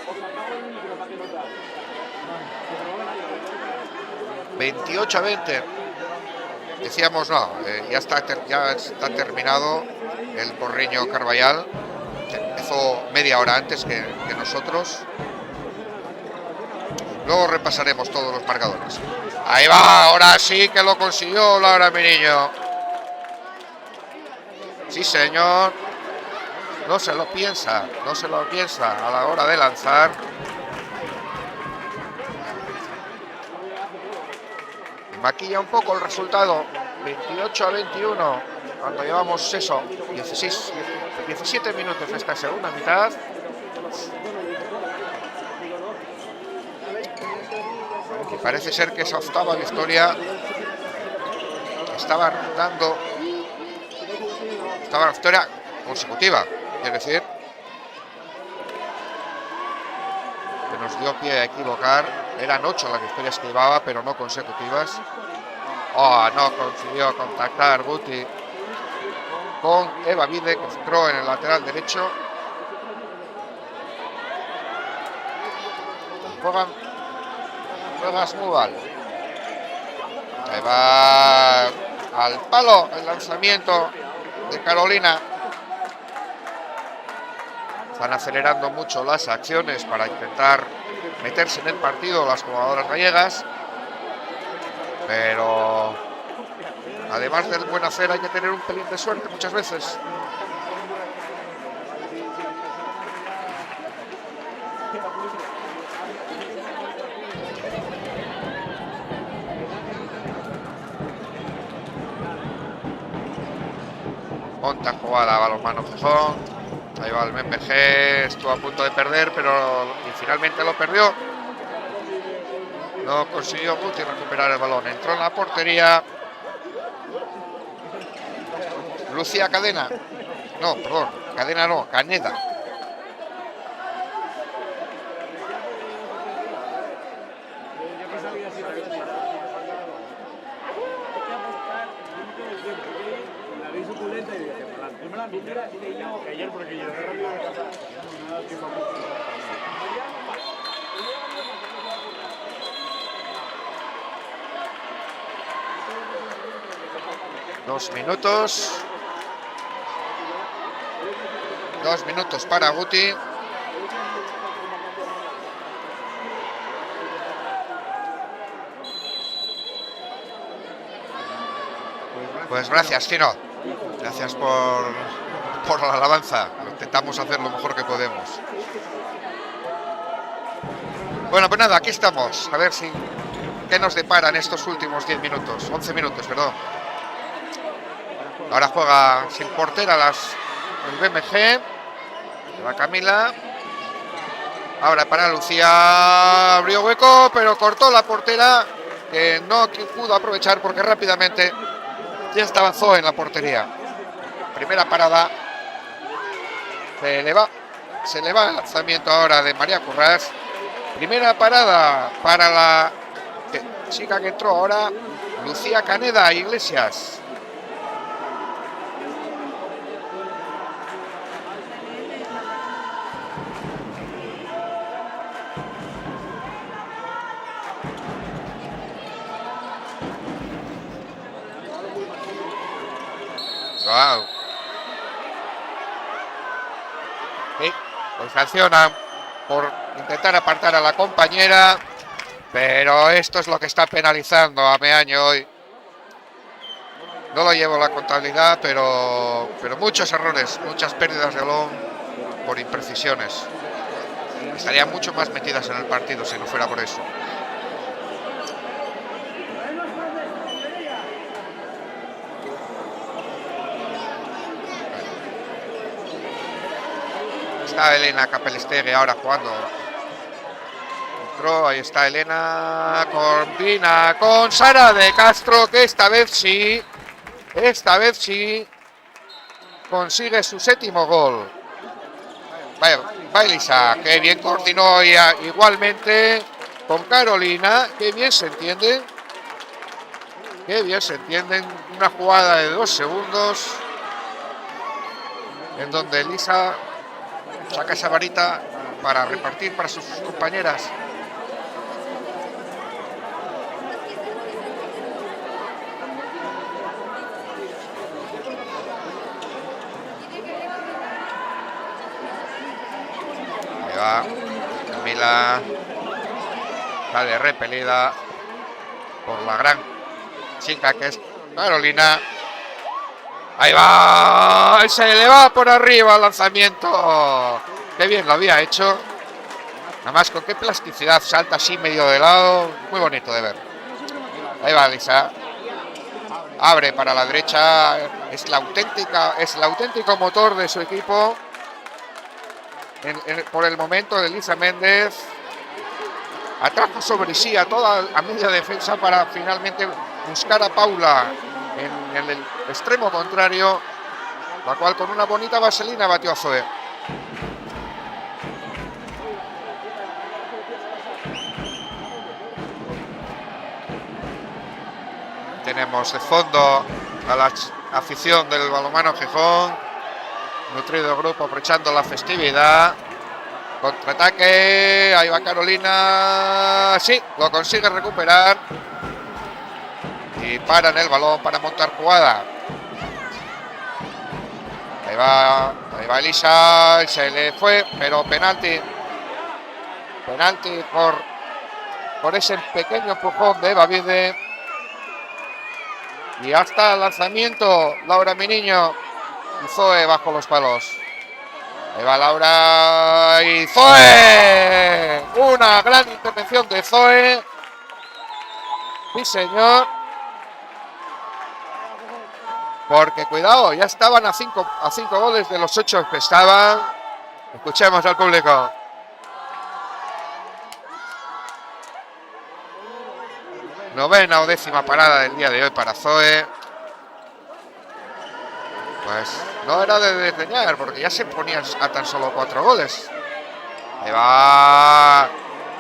28-20. Decíamos, no, ya está terminado el Porriño Carballal, que empezó media hora antes que nosotros. Luego repasaremos todos los marcadores. Ahí va, ahora sí que lo consiguió Laura Miriño. Sí, señor. No se lo piensa a la hora de lanzar. Maquilla un poco el resultado. 28-21. Cuando llevamos 17 minutos de esta segunda mitad. Y parece ser que esa octava victoria estaba dando. Estaba la victoria consecutiva, es decir, que nos dio pie a equivocar. Eran 8 las victorias que llevaba, pero no consecutivas. No consiguió contactar Guti con Eva Vide, que entró en el lateral derecho. Juega Smugal. Ahí va al palo el lanzamiento de Carolina. Están acelerando mucho las acciones para intentar meterse en el partido las jugadoras gallegas, pero además del buen hacer hay que tener un pelín de suerte muchas veces. Monta jugada, balonmano Gijón. Ahí va el MPG, estuvo a punto de perder, pero finalmente lo perdió. No consiguió Guti recuperar el balón. Entró en la portería Lucía Cadena. No, perdón, Cadena no, Caneda. Dos minutos para Guti. Pues gracias, Tino. Gracias por la alabanza. Intentamos hacer lo mejor que podemos. Bueno, pues nada, aquí estamos. A ver qué nos deparan estos últimos 10 minutos. 11 minutos, perdón. Ahora juega sin portera el BMG. Va Camila. Ahora para Lucía. Abrió hueco, pero cortó la portera, que no pudo aprovechar porque rápidamente ya estaba Zoe en la portería. Primera parada. Se le va el lanzamiento ahora de María Currás. Primera parada para la chica que entró ahora, Lucía Caneda Iglesias. Wow. Sí, pues sancionan por intentar apartar a la compañera, pero esto es lo que está penalizando a Meaño hoy. No lo llevo la contabilidad, pero muchos errores, muchas pérdidas de balón por imprecisiones. Estarían mucho más metidas en el partido si no fuera por eso. Está Elena Capelestegui ahora jugando. Entró, ahí está Elena. Combina con Sara de Castro, que esta vez sí consigue su 7º gol. Va Elisa, que bien coordinó igualmente con Carolina. Qué bien se entienden. Qué bien se entienden. Una jugada de 2 segundos en donde Elisa saca esa varita para repartir para sus compañeras. Ahí va Camila, sale repelida por la gran chica que es Carolina. Ahí va, se le va por arriba el lanzamiento. Qué bien lo había hecho. Nada más con qué plasticidad salta así medio de lado. Muy bonito de ver. Ahí va Elisa. Abre para la derecha. Es el auténtico motor de su equipo. Por el momento de Elisa Méndez. Atrajo sobre sí a toda a media defensa para finalmente buscar a Paula en el extremo contrario, la cual con una bonita vaselina batió a Zoe. Tenemos de fondo a la afición del balonmano Gijón, nutrido grupo aprovechando la festividad. Contraataque, ahí va Carolina, sí, lo consigue recuperar y paran el balón para montar jugada. Ahí va Elisa, se le fue, pero penalti por ese pequeño empujón de Eva Vide. Y hasta el lanzamiento, Laura Miniño y Zoe bajo los palos. Ahí va Laura y Zoe. Una gran intervención de Zoe. Sí, señor. Porque cuidado, ya estaban a 5 goles de los 8 que estaban. Escuchemos al público. Novena o 10ª parada del día de hoy para Zoe. Pues no era de desdeñar, porque ya se ponían a tan solo 4 goles. Ahí va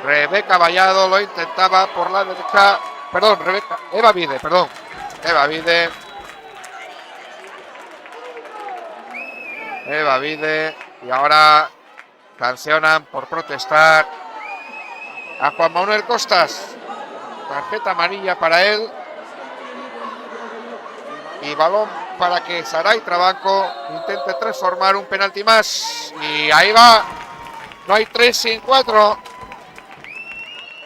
Rebeca Vallado, lo intentaba por la derecha. Perdón, Eva Vide. Eva Vide. Y ahora sancionan por protestar a Juan Manuel Costas. Tarjeta amarilla para él. Y balón para que Saray Trabanco intente transformar un penalti más. Y ahí va. No hay 3 sin 4.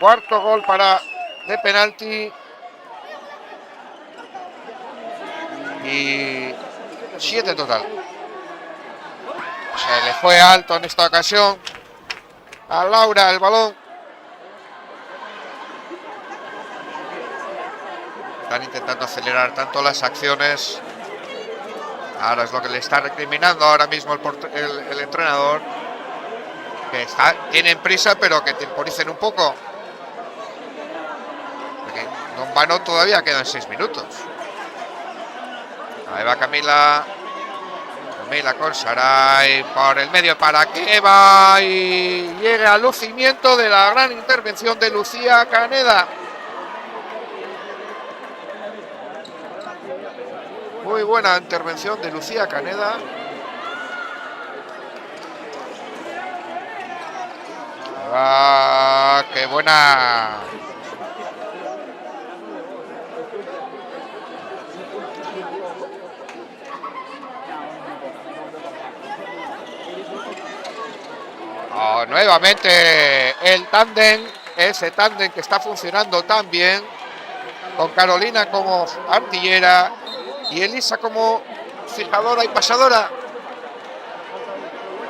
Cuarto gol de penalti. Y 7 total. Se le fue alto en esta ocasión a Laura el balón. Están intentando acelerar tanto las acciones. Ahora es lo que le está recriminando ahora mismo el entrenador. Que tienen prisa, pero que temporicen un poco. Porque Don Vano todavía quedan 6 minutos. Ahí va Camila. Camila con Saray por el medio para que va y llegue al lucimiento de la gran intervención de Lucía Caneda. Muy buena intervención de Lucía Caneda. ¡Qué buena! Nuevamente el tándem, ese tándem que está funcionando tan bien, con Carolina como artillera y Elisa como fijadora y pasadora.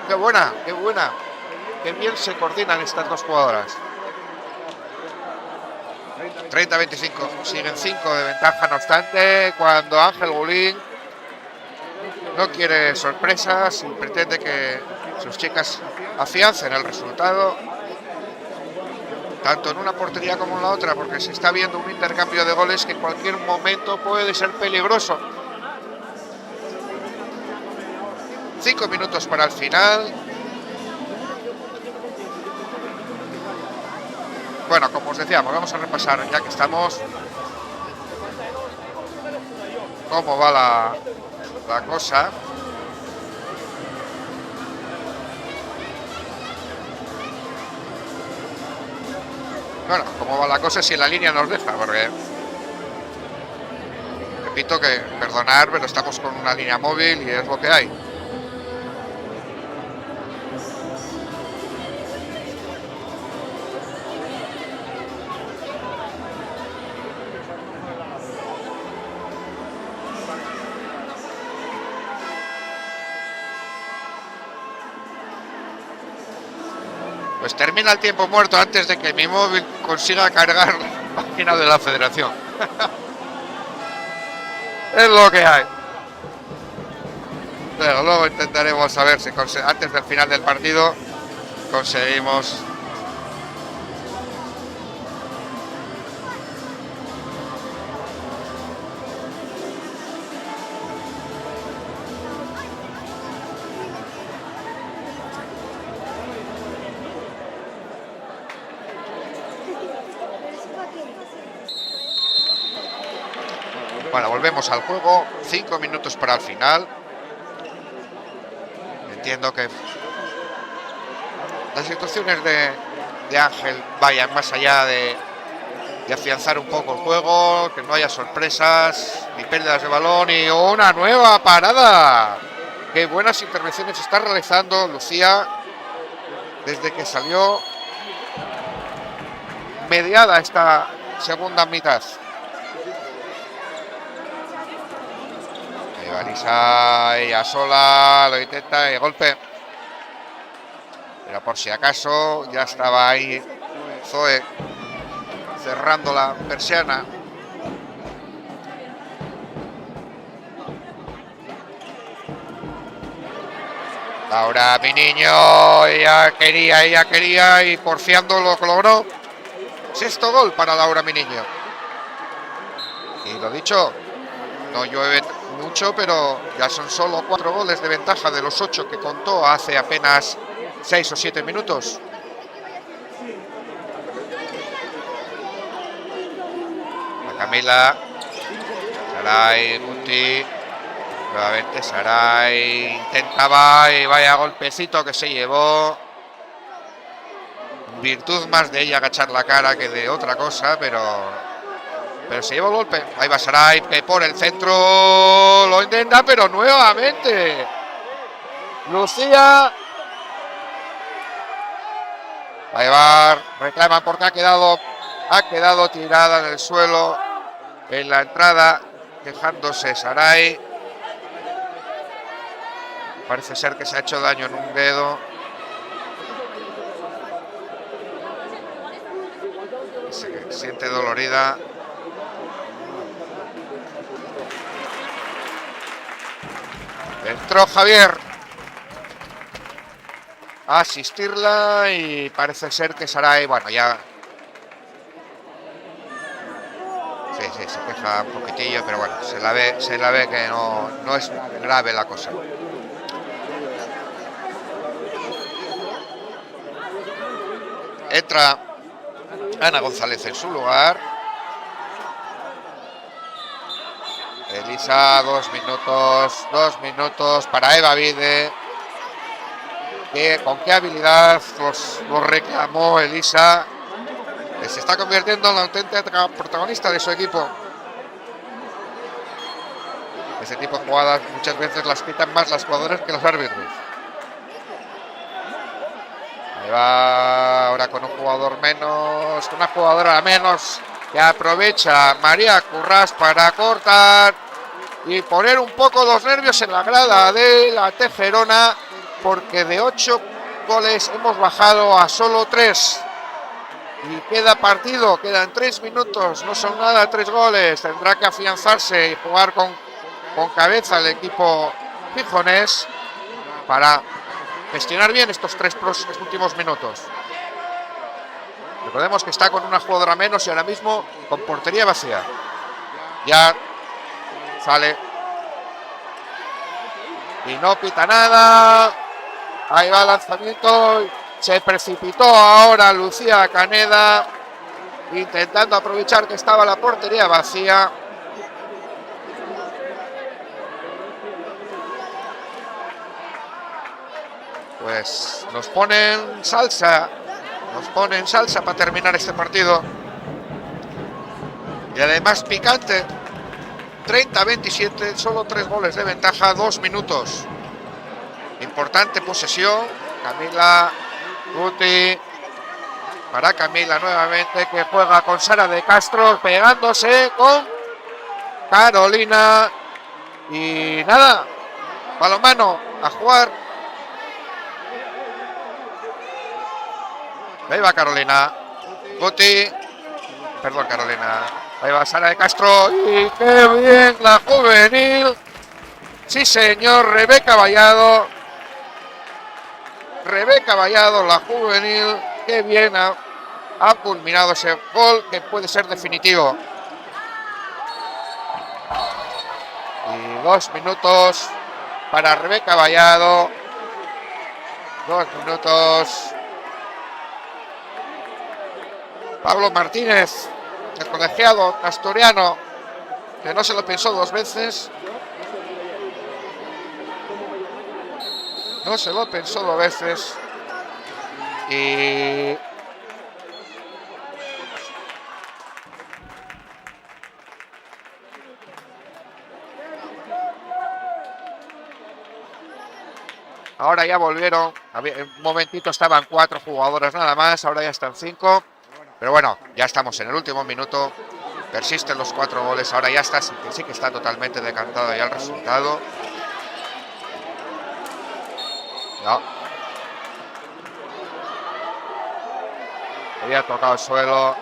¡Qué buena! ¡Qué buena! ¡Qué bien se coordinan estas dos jugadoras! 30-25, siguen 5 de ventaja, no obstante, cuando Ángel Gulín no quiere sorpresas y pretende que sus chicas afiancen el resultado, tanto en una portería como en la otra, porque se está viendo un intercambio de goles que en cualquier momento puede ser peligroso. 5 minutos para el final. como os decíamos, vamos a repasar, ya que estamos, cómo va la cosa. Bueno, cómo va la cosa si la línea nos deja, porque repito que, perdonar, pero estamos con una línea móvil y es lo que hay. Pues termina el tiempo muerto antes de que mi móvil consiga cargar la página de la federación. Es lo que hay. Pero luego intentaremos saber si antes del final del partido conseguimos. Bueno, volvemos al juego. 5 minutos para el final. Entiendo que las instrucciones de Ángel vayan más allá de afianzar un poco el juego, que no haya sorpresas, ni pérdidas de balón, y una nueva parada. Qué buenas intervenciones está realizando Lucía desde que salió mediada esta segunda mitad. Elisa y a sola lo intenta, y golpe, pero por si acaso ya estaba ahí Zoe cerrando la persiana. Ahora mi niño, ella quería y porfiando lo logró. 6º gol para Laura mi niño. Y lo dicho, no llueve mucho, pero ya son solo 4 goles de ventaja de los 8 que contó hace apenas 6 o 7 minutos. La Camila, Saray, Guti, nuevamente Saray intentaba y vaya golpecito que se llevó. Virtud más de ella agachar la cara que de otra cosa, pero se lleva el golpe. Ahí va Saray, que por el centro lo intenta, pero nuevamente Lucía. Ahí va, reclaman porque ha quedado tirada en el suelo en la entrada, quejándose Saray. Parece ser que se ha hecho daño en un dedo. Se siente dolorida. Entró Javier a asistirla y parece ser que Saray, bueno, ya sí, se queja un poquitillo, pero bueno, se la ve que no es grave la cosa. Entra Ana González en su lugar. Elisa, 2 minutos para Eva Vide. Con qué habilidad los reclamó Elisa, que se está convirtiendo en la auténtica protagonista de su equipo. Ese tipo de jugadas muchas veces las pitan más las jugadoras que los árbitros. Ahí va ahora con un jugador menos, con una jugadora menos, que aprovecha María Currás para cortar y poner un poco los nervios en la grada de la Tejerona, porque de 8 goles hemos bajado a solo 3. Y queda partido, quedan 3 minutos, no son nada 3 goles. Tendrá que afianzarse y jugar con cabeza el equipo gijonés para gestionar bien estos 3 últimos minutos. Recordemos que está con una jugadora menos y ahora mismo con portería vacía. Ya sale y no pita nada. Ahí va el lanzamiento. Se precipitó ahora Lucía Caneda intentando aprovechar que estaba la portería vacía. Pues nos ponen salsa para terminar este partido. Y además picante. 30-27, solo 3 goles de ventaja, 2 minutos. Importante posesión. Camila Guti. Para Camila nuevamente, que juega con Sara de Castro, pegándose con Carolina. Y nada, balonmano a jugar. Ahí va Carolina. Guti. Perdón, Carolina. Ahí va Sara de Castro. Y qué bien la juvenil. Sí, señor. Rebeca Vallado, la juvenil. Qué bien ha culminado ese gol que puede ser definitivo. Y 2 minutos para Rebeca Vallado. 2 minutos. Pablo Martínez, el colegiado asturiano, que no se lo pensó 2 veces. No se lo pensó 2 veces. Y ahora ya volvieron. Un momentito estaban 4 jugadoras nada más, ahora ya están 5. Pero bueno, ya estamos en el último minuto. Persisten los 4 goles. Ahora ya está, sí que está totalmente decantado ya el resultado. No. Había tocado el suelo.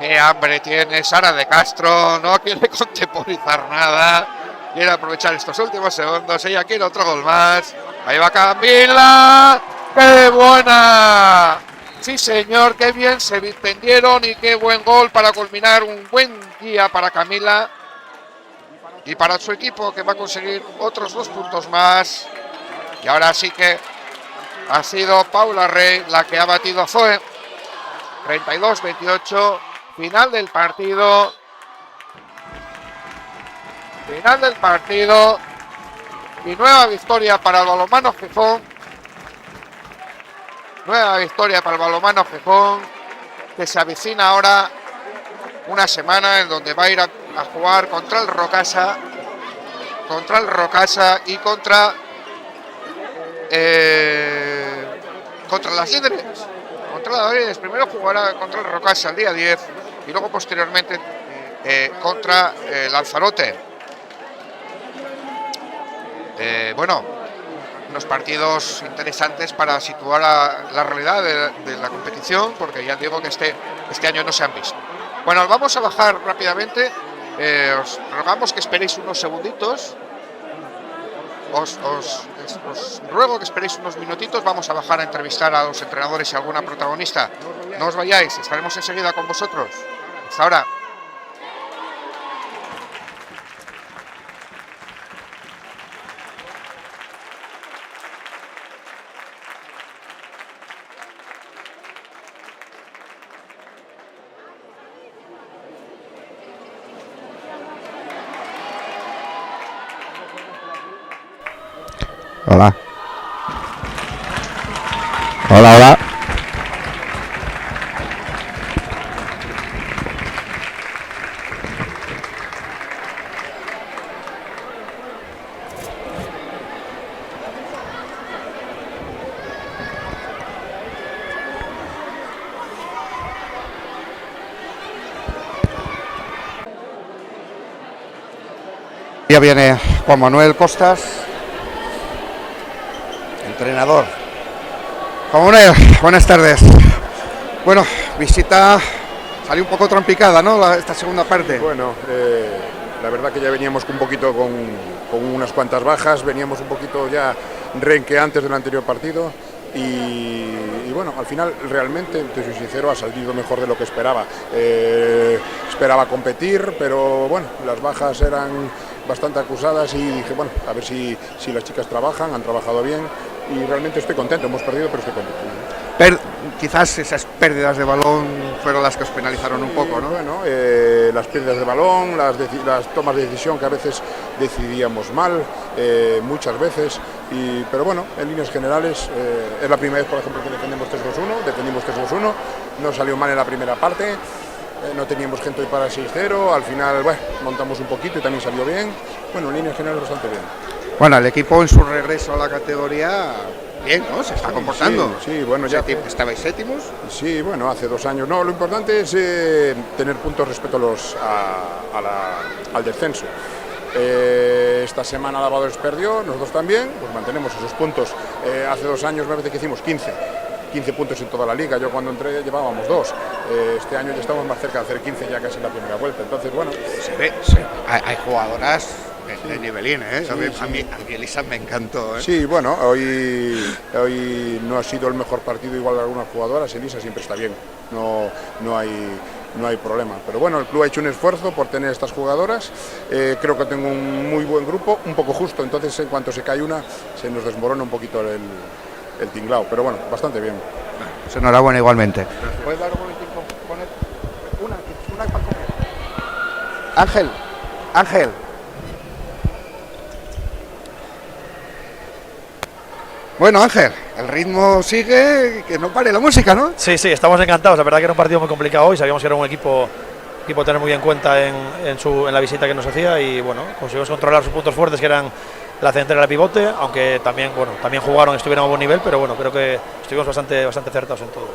Qué hambre tiene Sara de Castro. No quiere contemporizar nada. Quiere aprovechar estos últimos segundos. Ella quiere otro gol más. Ahí va Camila. ¡Qué buena! Sí, señor, qué bien se tendieron y qué buen gol para culminar. Un buen día para Camila y para su equipo, que va a conseguir otros 2 puntos más. Y ahora sí que ha sido Paula Rey la que ha batido a Zoe. 32-28, final del partido. Final del partido y nueva victoria para el balonmano Gijón. Nueva victoria para el balonmano Gijón, que se avecina ahora una semana en donde va a ir a jugar contra el Rocasa y contra las líderes. Contra las líderes. Primero jugará contra el Rocasa el día 10 y luego posteriormente contra Lanzarote. Bueno, unos partidos interesantes para situar la realidad de la competición, porque ya digo que este año no se han visto. Bueno, vamos a bajar rápidamente. Os rogamos que esperéis unos segunditos. Os ruego que esperéis unos minutitos. Vamos a bajar a entrevistar a los entrenadores y a alguna protagonista. No os vayáis, estaremos enseguida con vosotros. Hasta ahora. Hola. Hola, hola. Ya viene Juan Manuel Costas, entrenador. Juan Manuel, buenas tardes. Bueno, visita salió un poco trompicada, ¿no? Esta segunda parte. Bueno, la verdad que ya veníamos un poquito con unas cuantas bajas, veníamos un poquito ya renqueantes del anterior partido y bueno, al final realmente, te soy sincero, ha salido mejor de lo que esperaba. Esperaba competir, pero bueno, las bajas eran bastante acusadas y dije, bueno, a ver si las chicas han trabajado bien y realmente estoy contento, hemos perdido pero estoy contento. quizás esas pérdidas de balón fueron las que os penalizaron un poco, ¿no? Bueno, las pérdidas de balón, las tomas de decisión que a veces decidíamos mal, muchas veces, pero bueno, en líneas generales, es la primera vez, por ejemplo, que defendimos 3-2-1, no salió mal en la primera parte, no teníamos gente hoy para 6-0, al final, bueno, montamos un poquito y también salió bien, bueno, en líneas generales bastante bien. Bueno, el equipo en su regreso a la categoría, bien, ¿no? Se está comportando. Sí, bueno, ya estabais séptimos. Sí, bueno, hace 2 años. No, lo importante es tener puntos respecto al descenso. Esta semana Lavadores perdió, nosotros también, pues mantenemos esos puntos. Hace 2 años me parece que hicimos 15 puntos en toda la liga. Yo cuando entré llevábamos 2. Este año ya estamos más cerca de hacer 15 ya casi en la primera vuelta. Entonces, bueno. Hay jugadoras de nivelín, ¿eh? Sí, a mí Elisa me encantó, ¿eh? Sí, bueno, hoy no ha sido el mejor partido igual de algunas jugadoras. Elisa siempre está bien, no hay problema. Pero bueno, el club ha hecho un esfuerzo por tener estas jugadoras. Creo que tengo un muy buen grupo, un poco justo. Entonces, en cuanto se cae una, se nos desmorona un poquito el tinglao. Pero bueno, bastante bien. Pues enhorabuena igualmente. ¿Puedes dar un momentito con una para comer? Ángel. Bueno, Ángel, el ritmo sigue, que no pare la música, ¿no? Sí, estamos encantados. La verdad que era un partido muy complicado hoy. Sabíamos que era un equipo a tener muy en cuenta en la visita que nos hacía y bueno, conseguimos controlar sus puntos fuertes, que eran la central y la pivote, aunque también jugaron y estuvieron a buen nivel, pero bueno, creo que estuvimos bastante acertados en todo.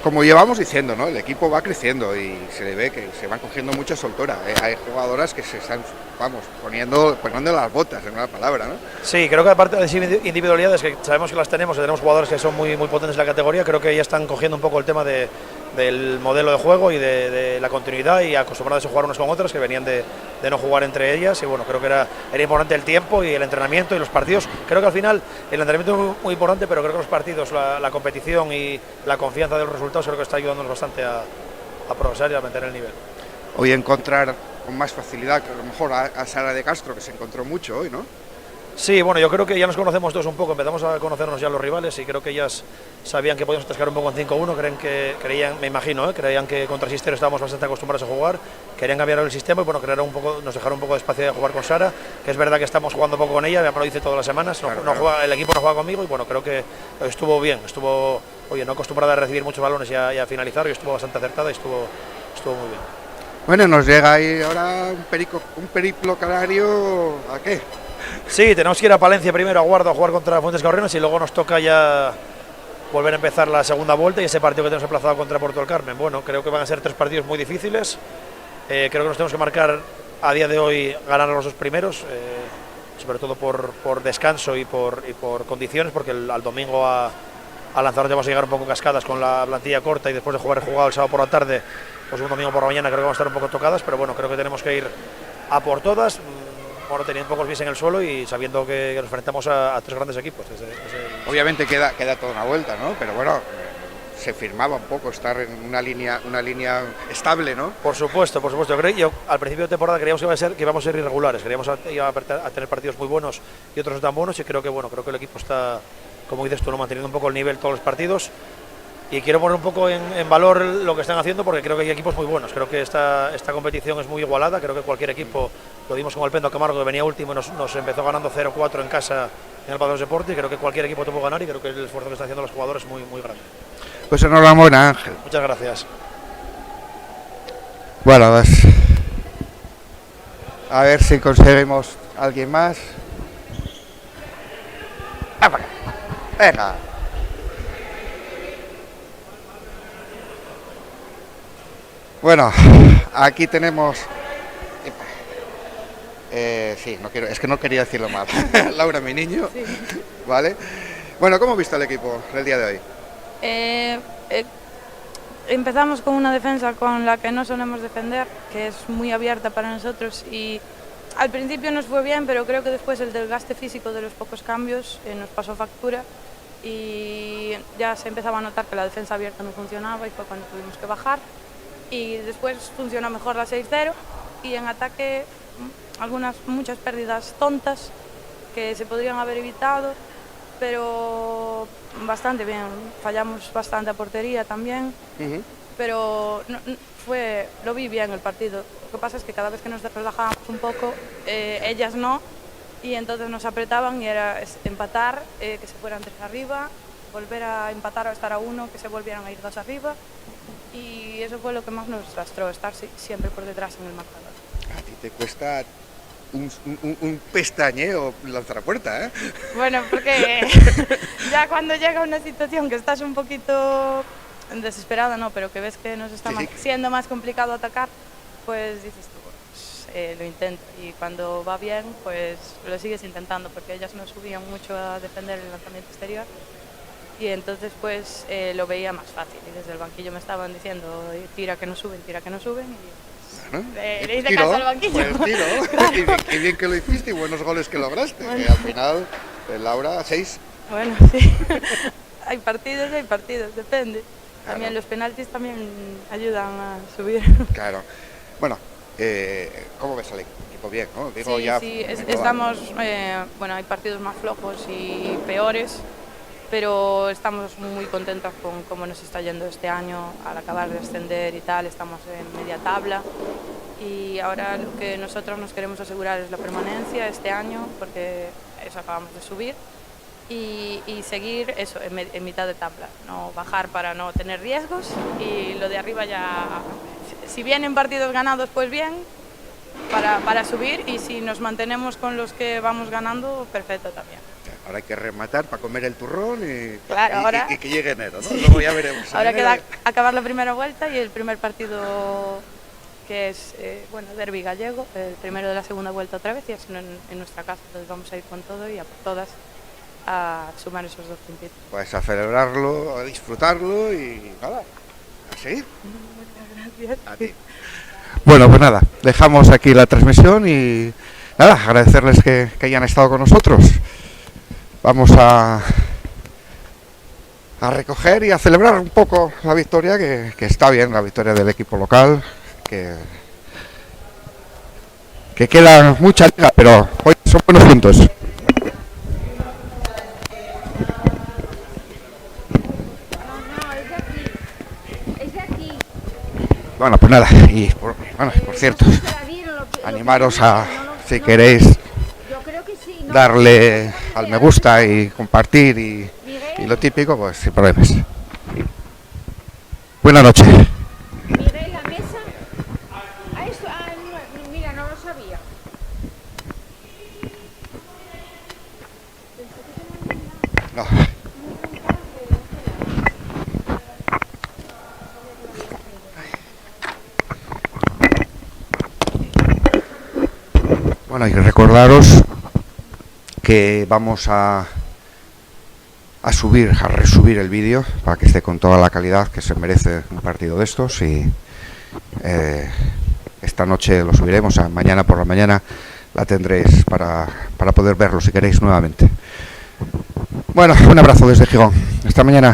Como llevamos diciendo, ¿no? El equipo va creciendo y se le ve que se van cogiendo mucha soltura. Hay jugadoras que se están, poniendo las botas, en una palabra, ¿no? Sí, creo que aparte de individualidades, que sabemos que las tenemos jugadores que son muy potentes en la categoría, creo que ya están cogiendo un poco el tema del modelo de juego y de la continuidad y acostumbrados a jugar unas con otras, que venían de no jugar entre ellas, y bueno, creo que era importante el tiempo y el entrenamiento y los partidos. Creo que al final el entrenamiento es muy importante, pero creo que los partidos, la competición y la confianza de los resultados creo que está ayudándonos bastante a progresar y a mantener el nivel. Hoy encontrar con más facilidad que a lo mejor a Sara de Castro, que se encontró mucho hoy, ¿no? Sí, bueno, yo creo que ya nos conocemos todos un poco, empezamos a conocernos ya los rivales y creo que ellas sabían que podíamos atascar un poco en 5-1, creían, me imagino, creían que contra Sistero estábamos bastante acostumbrados a jugar, querían cambiar el sistema y bueno, nos dejaron un poco de espacio de jugar con Sara, que es verdad que estamos jugando poco con ella, ya me lo dice todas las semanas, el equipo no juega conmigo y bueno, creo que estuvo bien, no acostumbrada a recibir muchos balones y a finalizar, y estuvo bastante acertada y estuvo muy bien. Bueno, nos llega ahí ahora un periplo canario, ¿a qué? Sí, tenemos que ir a Palencia primero, a Guardo, a jugar contra Fuentes Cabrreras y luego nos toca ya volver a empezar la segunda vuelta y ese partido que tenemos emplazado contra Puerto del Carmen. Bueno, creo que van a ser 3 partidos muy difíciles, creo que nos tenemos que marcar a día de hoy ganar a los 2 primeros, sobre todo por descanso y por condiciones, porque al domingo a Lanzarote vamos a llegar un poco cascadas con la plantilla corta y después de jugar jugado el sábado por la tarde, pues un domingo por la mañana creo que vamos a estar un poco tocadas, pero bueno, creo que tenemos que ir a por todas. Bueno, teniendo pocos pies en el suelo y sabiendo que nos enfrentamos a 3 grandes equipos. Obviamente queda toda una vuelta, ¿no? Pero bueno, se firmaba un poco estar en una línea estable, ¿no? Por supuesto. Yo al principio de temporada creíamos que íbamos a ser irregulares, creíamos a tener partidos muy buenos y otros no tan buenos, y creo que el equipo está, como dices tú, manteniendo un poco el nivel todos los partidos. Y quiero poner un poco en valor lo que están haciendo, porque creo que hay equipos muy buenos. Creo que esta competición es muy igualada. Creo que cualquier equipo, lo dimos con el Pendo Camargo, que venía último y nos empezó ganando 0-4 en casa en el Palos Deporte, y creo que cualquier equipo te puede ganar, y creo que el esfuerzo que están haciendo los jugadores es muy grande. Pues enhorabuena, Ángel. Muchas gracias. Bueno, pues, a ver si conseguimos a alguien más. Venga. Bueno, aquí tenemos, no quería decirlo mal. Laura, mi niño, sí. ¿Vale? Bueno, ¿cómo has visto el equipo el día de hoy? Empezamos con una defensa con la que no solemos defender, que es muy abierta para nosotros, y al principio nos fue bien, pero creo que después el desgaste físico de los pocos cambios nos pasó factura y ya se empezaba a notar que la defensa abierta no funcionaba y fue cuando tuvimos que bajar. Y después funcionó mejor la 6-0 y en ataque muchas pérdidas tontas que se podrían haber evitado, pero bastante bien. Fallamos bastante a portería también, pero lo vi bien el partido. Lo que pasa es que cada vez que nos relajábamos un poco, ellas no, y entonces nos apretaban y era empatar, que se fueran 3 arriba, volver a empatar o estar a 1, que se volvieran a ir 2 arriba, y eso fue lo que más nos lastró, estar siempre por detrás en el marcador. A ti te cuesta un pestañeo lanzar a puerta, ¿eh? Bueno, porque ya cuando llega una situación que estás un poquito desesperada, no, pero que ves que nos está siendo más complicado atacar, pues dices tú, pues, lo intento, y cuando va bien, pues lo sigues intentando, porque ellas nos subían mucho a defender el lanzamiento exterior, y entonces pues lo veía más fácil, y desde el banquillo me estaban diciendo tira que no suben, y Bueno, le hice caso al banquillo. Pues tiro. Claro. Y bien que lo hiciste y buenos goles que lograste. Bueno. Que al final, Laura, 6. Bueno, sí. Hay partidos, depende. Claro. También los penaltis también ayudan a subir. Claro. Bueno, ¿cómo ves al equipo? Bien, ¿no? Digo, sí, ya estamos, bueno, hay partidos más flojos y peores, pero estamos muy contentos con cómo nos está yendo este año. Al acabar de ascender y tal, estamos en media tabla, y ahora lo que nosotros nos queremos asegurar es la permanencia este año, porque eso, acabamos de subir, y seguir eso en mitad de tabla, no bajar para no tener riesgos, y lo de arriba ya, si vienen partidos ganados pues bien, para subir, y si nos mantenemos con los que vamos ganando, perfecto también. Ahora hay que rematar para comer el turrón y, claro, ahora, y que llegue enero, ¿no? Sí. Luego ya veremos. Ahora queda acabar la primera vuelta y el primer partido, que es, bueno, derbi gallego, el primero de la segunda vuelta otra vez, y así en nuestra casa. Entonces vamos a ir con todo y a por todas a sumar esos 2 puntitos. Pues a celebrarlo, a disfrutarlo y nada, a seguir. Muchas gracias. A ti. Bueno, pues nada, dejamos aquí la transmisión y nada, agradecerles que hayan estado con nosotros. Vamos a recoger y a celebrar un poco la victoria, que está bien, la victoria del equipo local, que queda mucha liga, pero hoy son buenos puntos. Bueno, pues nada, y por cierto, animaros a, si queréis, darle al me gusta y compartir y lo típico, pues sin problemas. Buenas noches. Miré la mesa. Mira, no lo sabía. No. Bueno, y recordaros que vamos a resubir el vídeo para que esté con toda la calidad que se merece un partido de estos, y esta noche lo subiremos, mañana por la mañana la tendréis para poder verlo si queréis nuevamente. Bueno, un abrazo desde Gijón, hasta mañana.